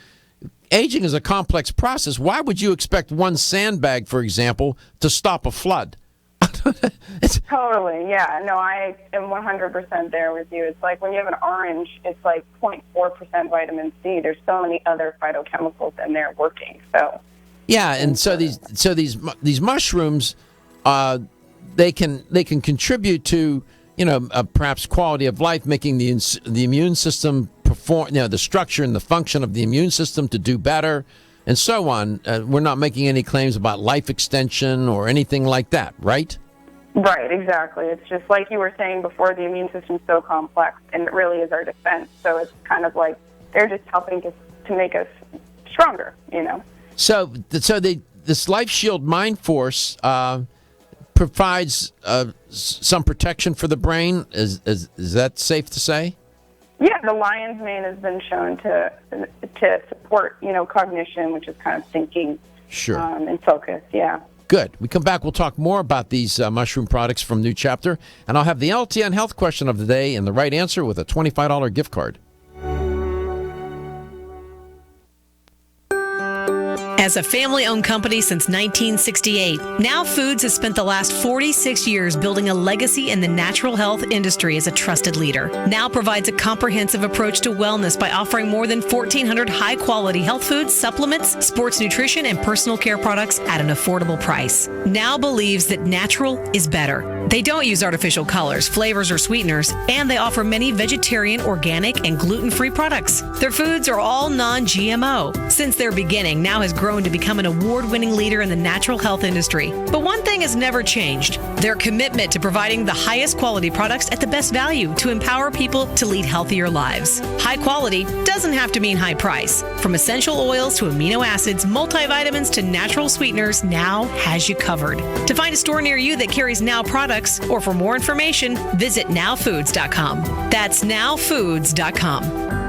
S3: aging is a complex process. Why would you expect one sandbag, for example, to stop a flood?
S18: Totally, yeah. No, I am 100% there with you. It's like when you have an orange, it's like 0.4% vitamin C. There's so many other phytochemicals in there working. So
S3: yeah, and so these mushrooms, they can contribute to perhaps quality of life, making the immune system perform, the structure and the function of the immune system to do better, and so on. We're not making any claims about life extension or anything like that, right?
S18: Right, exactly. It's just like you were saying before, the immune system's so complex, and it really is our defense. So it's kind of like they're just helping to make us stronger, So
S3: this Life Shield Mind Force provides some protection for the brain. Is that safe to say?
S18: Yeah, the lion's mane has been shown to support, cognition, which is kind of thinking,
S3: sure,
S18: and focus. Yeah.
S3: Good. We come back, we'll talk more about these mushroom products from New Chapter, and I'll have the LTN health question of the day and the right answer with a $25 gift card.
S2: As a family-owned company since 1968, Now Foods has spent the last 46 years building a legacy in the natural health industry as a trusted leader. Now provides a comprehensive approach to wellness by offering more than 1,400 high-quality health foods, supplements, sports nutrition, and personal care products at an affordable price. Now believes that natural is better. They don't use artificial colors, flavors, or sweeteners, and they offer many vegetarian, organic, and gluten-free products. Their foods are all non-GMO. Since their beginning, Now has grown to become an award-winning leader in the natural health industry. But one thing has never changed: their commitment to providing the highest quality products at the best value to empower people to lead healthier lives. High quality doesn't have to mean high price. From essential oils to amino acids, multivitamins to natural sweeteners, Now has you covered. To find a store near you that carries Now products, or for more information, visit nowfoods.com. That's nowfoods.com.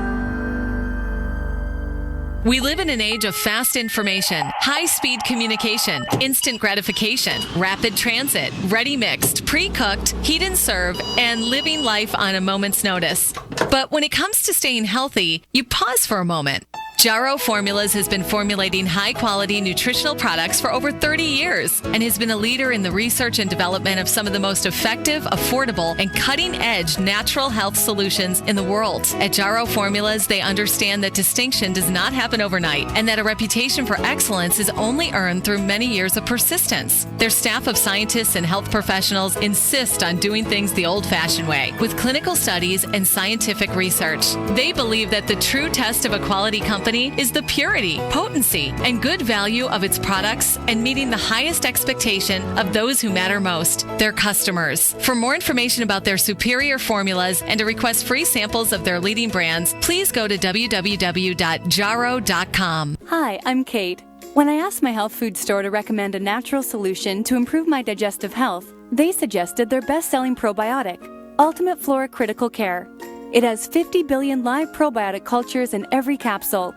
S2: We live in an age of fast information, high-speed communication, instant gratification, rapid transit, ready mixed, pre-cooked, heat and serve, and living life on a moment's notice. But when it comes to staying healthy, you pause for a moment. Jarrow Formulas has been formulating high-quality nutritional products for over 30 years and has been a leader in the research and development of some of the most effective, affordable, and cutting-edge natural health solutions in the world. At Jarrow Formulas, they understand that distinction does not happen overnight and that a reputation for excellence is only earned through many years of persistence. Their staff of scientists and health professionals insist on doing things the old-fashioned way, with clinical studies and scientific research. They believe that the true test of a quality company is the purity, potency, and good value of its products and meeting the highest expectation of those who matter most, their customers. For more information about their superior formulas and to request free samples of their leading brands, please go to www.jarrow.com.
S20: Hi, I'm Kate. When I asked my health food store to recommend a natural solution to improve my digestive health, they suggested their best-selling probiotic, Ultimate Flora Critical Care. It has 50 billion live probiotic cultures in every capsule.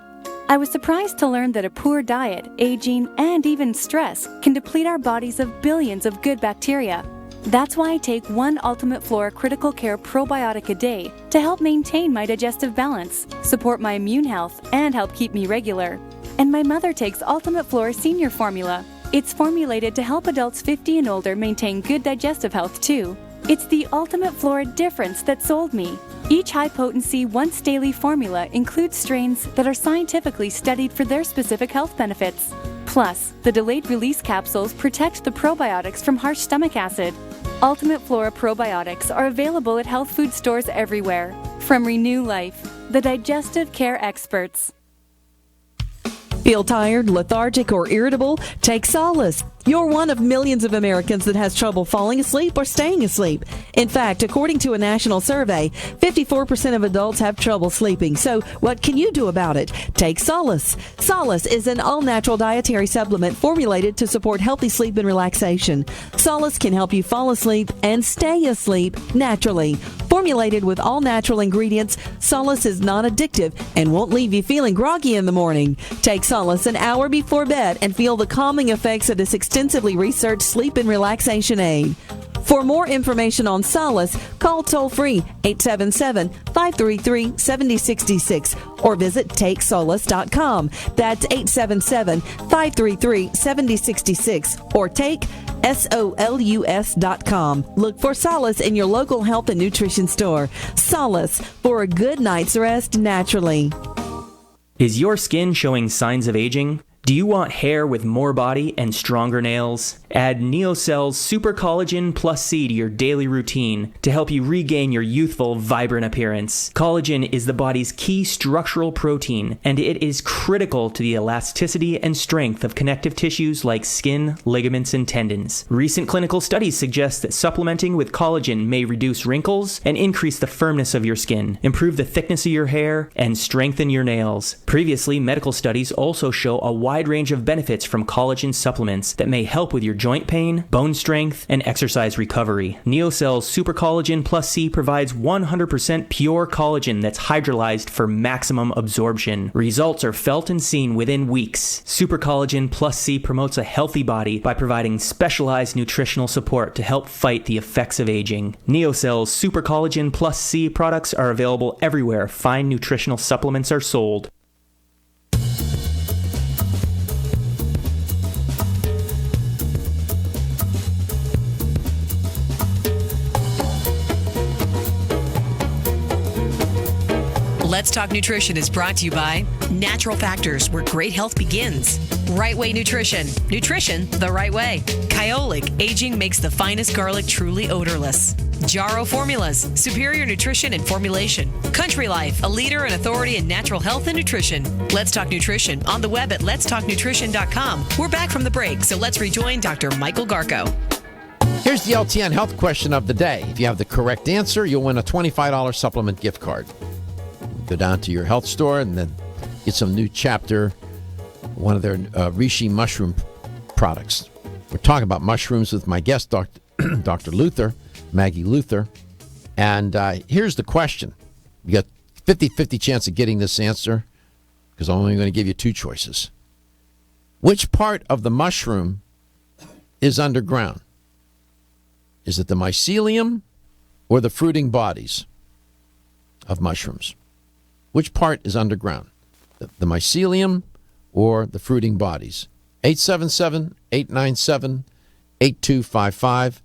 S20: I was surprised to learn that a poor diet, aging, and even stress can deplete our bodies of billions of good bacteria. That's why I take one Ultimate Flora Critical Care probiotic a day to help maintain my digestive balance, support my immune health, and help keep me regular. And my mother takes Ultimate Flora Senior Formula. It's formulated to help adults 50 and older maintain good digestive health too. It's the Ultimate Flora difference that sold me. Each high-potency, once-daily formula includes strains that are scientifically studied for their specific health benefits. Plus, the delayed-release capsules protect the probiotics from harsh stomach acid. Ultimate Flora probiotics are available at health food stores everywhere. From Renew Life, the digestive care experts.
S6: Feel tired, lethargic, or irritable? Take solace. You're one of millions of Americans that has trouble falling asleep or staying asleep. In fact, according to a national survey, 54% of adults have trouble sleeping. So what can you do about it? Take Solace. Solace is an all-natural dietary supplement formulated to support healthy sleep and relaxation. Solace can help you fall asleep and stay asleep naturally. Formulated with all-natural ingredients, Solace is non-addictive and won't leave you feeling groggy in the morning. Take Solace an hour before bed and feel the calming effects of this extensively researched sleep and relaxation aid. For more information on Solace, call toll-free 877-533-7066 or visit TakeSolace.com. That's 877-533-7066 or take SOLUS.com. Look for Solace in your local health and nutrition store. Solace for a good night's rest naturally.
S21: Is your skin showing signs of aging? Do you want hair with more body and stronger nails? Add Neocell's Super Collagen Plus C to your daily routine to help you regain your youthful, vibrant appearance. Collagen is the body's key structural protein, and it is critical to the elasticity and strength of connective tissues like skin, ligaments, and tendons. Recent clinical studies suggest that supplementing with collagen may reduce wrinkles and increase the firmness of your skin, improve the thickness of your hair, and strengthen your nails. Previously, medical studies also show a wide range of benefits from collagen supplements that may help with your joint pain, bone strength, and exercise recovery. Neocell's Super Collagen Plus C provides 100% pure collagen that's hydrolyzed for maximum absorption. Results are felt and seen within weeks. Super Collagen Plus C promotes a healthy body by providing specialized nutritional support to help fight the effects of aging. Neocell's Super Collagen Plus C products are available everywhere fine nutritional supplements are sold.
S2: Let's Talk Nutrition is brought to you by Natural Factors, where great health begins. Right Way Nutrition. Nutrition the right way. Kyolic, aging makes the finest garlic truly odorless. Jarrow Formulas, superior nutrition and formulation. Country Life, a leader and authority in natural health and nutrition. Let's Talk Nutrition on the web at letstalknutrition.com. We're back from the break, so let's rejoin Dr. Michael Garko.
S3: Here's the LTN health question of the day. If you have the correct answer, you'll win a $25 supplement gift card. Go down to your health store and then get some New Chapter, one of their reishi mushroom products. We're talking about mushrooms with my guest, Dr. Luther, Maggie Luther. And here's the question. You got 50-50 chance of getting this answer. because I'm only going to give you two choices. Which part of the mushroom is underground? Is it the mycelium or the fruiting bodies of mushrooms? Which part is underground? The mycelium or the fruiting bodies? 877-897-8255.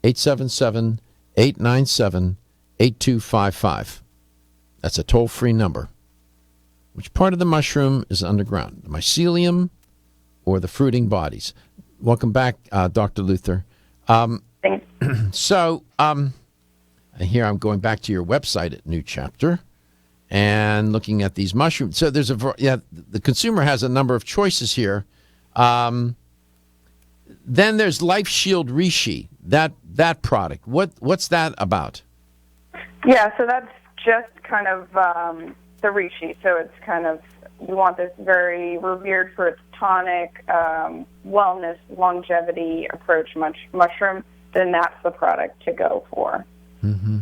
S3: 877-897-8255. That's a toll-free number. Which part of the mushroom is underground? The mycelium or the fruiting bodies? Welcome back, Dr. Luther. So, here I'm going back to your website at New Chapter and looking at these mushrooms. So there's the consumer has a number of choices here. Then there's Life Shield Reishi, that product. What's that about?
S18: Yeah, so that's just kind of the reishi. So it's kind of, you want this very revered for its tonic, wellness, longevity approach mushroom, then that's the product to go for.
S3: Mm-hmm.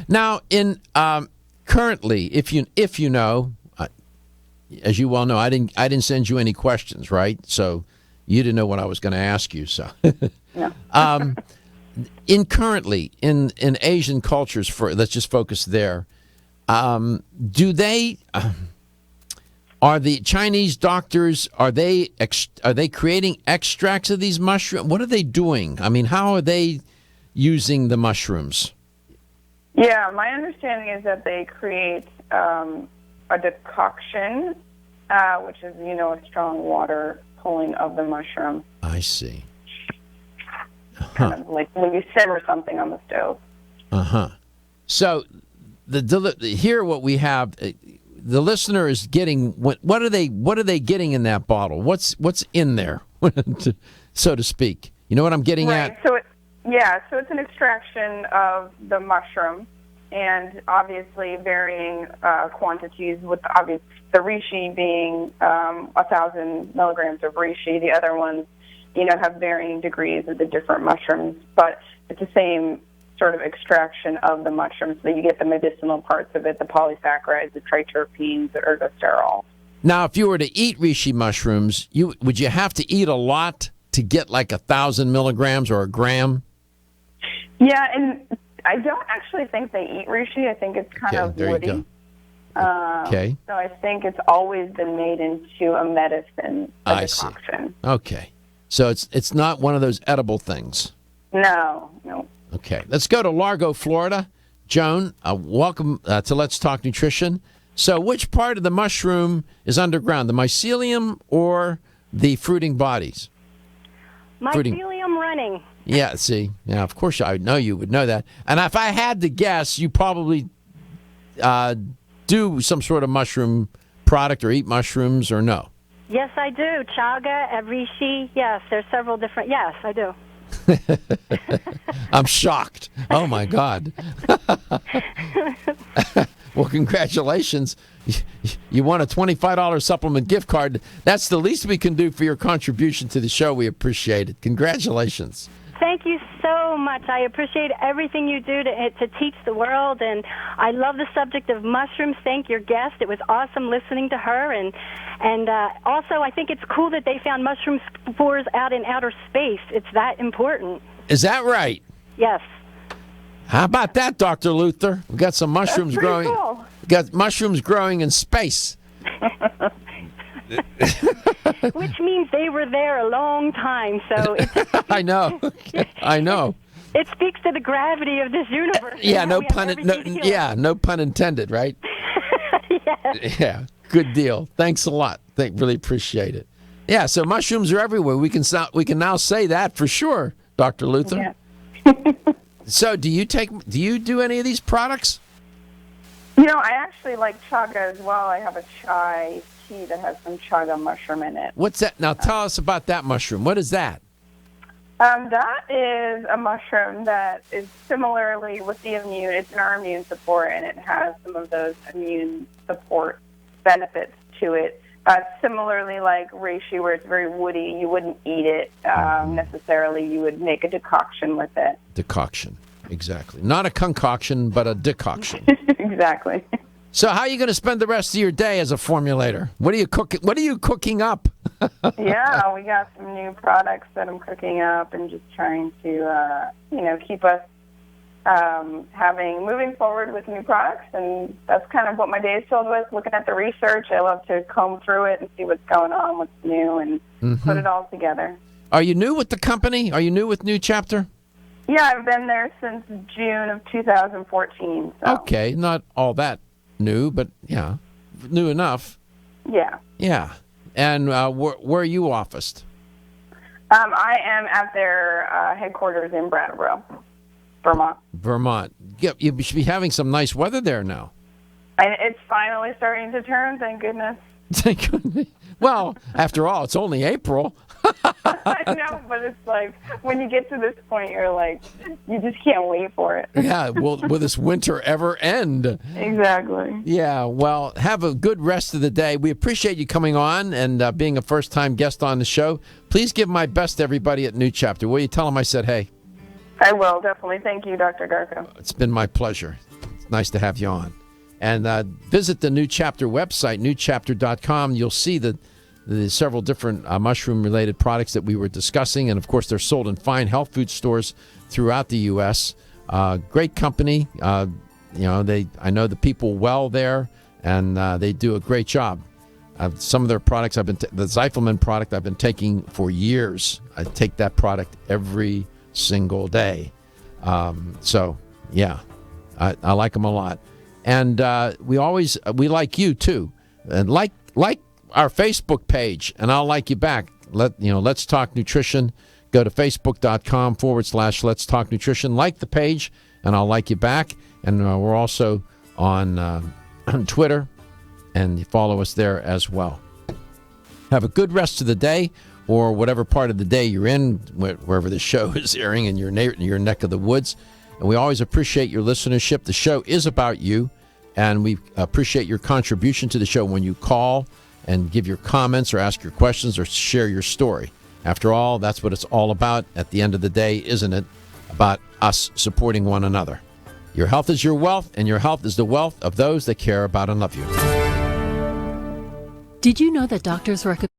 S3: Now, in currently, if you know, as you well know, I didn't send you any questions, right? So you didn't know what I was going to ask you. So,
S18: no.
S3: in Asian cultures, let's just focus there. Do they are the Chinese doctors are they creating extracts of these mushrooms? What are they doing? I mean, how are they using the mushrooms?
S18: Yeah, my understanding is that they create a decoction, which is, a strong water pulling of the mushroom.
S3: I see.
S18: Kind of like when you simmer something on the stove.
S3: So, here what we have, the listener is getting. What are they getting in that bottle? What's in there, so to speak? You know what I'm getting at?
S18: So it's an extraction of the mushroom, and obviously varying quantities. With the reishi being 1,000 milligrams of reishi, the other ones, have varying degrees of the different mushrooms, but it's the same sort of extraction of the mushroom. So you get the medicinal parts of it, the polysaccharides, the triterpenes, the ergosterol.
S3: Now, if you were to eat reishi mushrooms, would you have to eat a lot to get like 1,000 milligrams or a gram?
S18: Yeah, and I don't actually think they eat reishi. I think it's kind of
S3: there
S18: woody.
S3: You go. Okay.
S18: So I think it's always been made into a medicine, a decoction.
S3: See. Okay. So it's not one of those edible things.
S18: No.
S3: Okay. Let's go to Largo, Florida. Joan, welcome to Let's Talk Nutrition. So which part of the mushroom is underground, the mycelium or the fruiting bodies?
S8: Mycelium running.
S3: Yeah, see. Yeah, of course I know you would know that. And if I had to guess, you probably do some sort of mushroom product or eat mushrooms or no?
S8: Yes, I do. Chaga, reishi. Yes, there's several different. Yes, I do.
S3: I'm shocked. Oh, my God. Well, congratulations. You won a $25 supplement gift card. That's the least we can do for your contribution to the show. We appreciate it. Congratulations.
S8: Thank you so much. I appreciate everything you do to teach the world, and I love the subject of mushrooms. Thank your guest. It was awesome listening to her, and also I think it's cool that they found mushroom spores out in outer space. It's that important.
S3: Is that right?
S8: Yes.
S3: How about that, Dr. Luther? We got some mushrooms growing.
S8: Cool.
S3: We got mushrooms growing in space.
S8: Which means they were there a long time. So
S3: I know.
S8: It speaks to the gravity of this universe.
S3: Yeah, no pun intended, right?
S8: Yes.
S3: Yeah, good deal. Thanks a lot. Really appreciate it. Yeah, so mushrooms are everywhere. We can now say that for sure, Dr. Luther.
S18: Yeah.
S3: So, do you do any of these products?
S18: I actually like chaga as well. I have a chai tea that has some chaga mushroom in it.
S3: What's that? Now, tell us about that mushroom. What is that?
S18: That is a mushroom that is similarly with the immune. It's in our immune support, and it has some of those immune support benefits to it. Similarly, like reishi, where it's very woody, you wouldn't eat it necessarily. You would make a decoction with it.
S3: Decoction, exactly. Not a concoction, but a decoction.
S18: Exactly.
S3: So how are you going to spend the rest of your day as a formulator? What are you cooking? What are you cooking up?
S18: Yeah, we got some new products that I'm cooking up and just trying to, keep us moving forward with new products. And that's kind of what my day is filled with, looking at the research. I love to comb through it and see what's going on, what's new, and put it all together.
S3: Are you new with the company? Are you new with New Chapter?
S18: Yeah, I've been there since June of 2014. So.
S3: Okay, not all that new, but yeah, new enough.
S18: Yeah.
S3: Yeah. And where are you officed?
S18: I am at their headquarters in Brattleboro, Vermont.
S3: Vermont. Yeah, you should be having some nice weather there now.
S18: And it's finally starting to turn, thank goodness.
S3: Thank goodness. Well, after all, it's only April.
S18: I know, but it's like when you get to this point, you're like, you just can't wait for it.
S3: Yeah, will this winter ever end?
S18: Exactly.
S3: Yeah, well, have a good rest of the day. We appreciate you coming on and being a first-time guest on the show. Please give my best to everybody at New Chapter. Will you tell them I said hey?
S18: I will, definitely. Thank you, Dr. Garko.
S3: It's been my pleasure. It's nice to have you on. And visit the New Chapter website, newchapter.com. You'll see the several different mushroom-related products that we were discussing. And, of course, they're sold in fine health food stores throughout the U.S. Great company. I know the people well there, and they do a great job. Some of their products, the Zyfelman product I've been taking for years. I take that product every single day. So, yeah, I like them a lot. And we like you, too. And like our Facebook page, and I'll like you back. Let's Talk Nutrition. Go to facebook.com/Let's Talk Nutrition. Like the page, and I'll like you back. And we're also on Twitter, and you follow us there as well. Have a good rest of the day, or whatever part of the day you're in, wherever the show is airing in your neck of the woods. And we always appreciate your listenership. The show is about you, and we appreciate your contribution to the show when you call and give your comments or ask your questions or share your story. After all, that's what it's all about at the end of the day, isn't it? About us supporting one another. Your health is your wealth, and your health is the wealth of those that care about and love you.
S11: Did you know that doctors recommend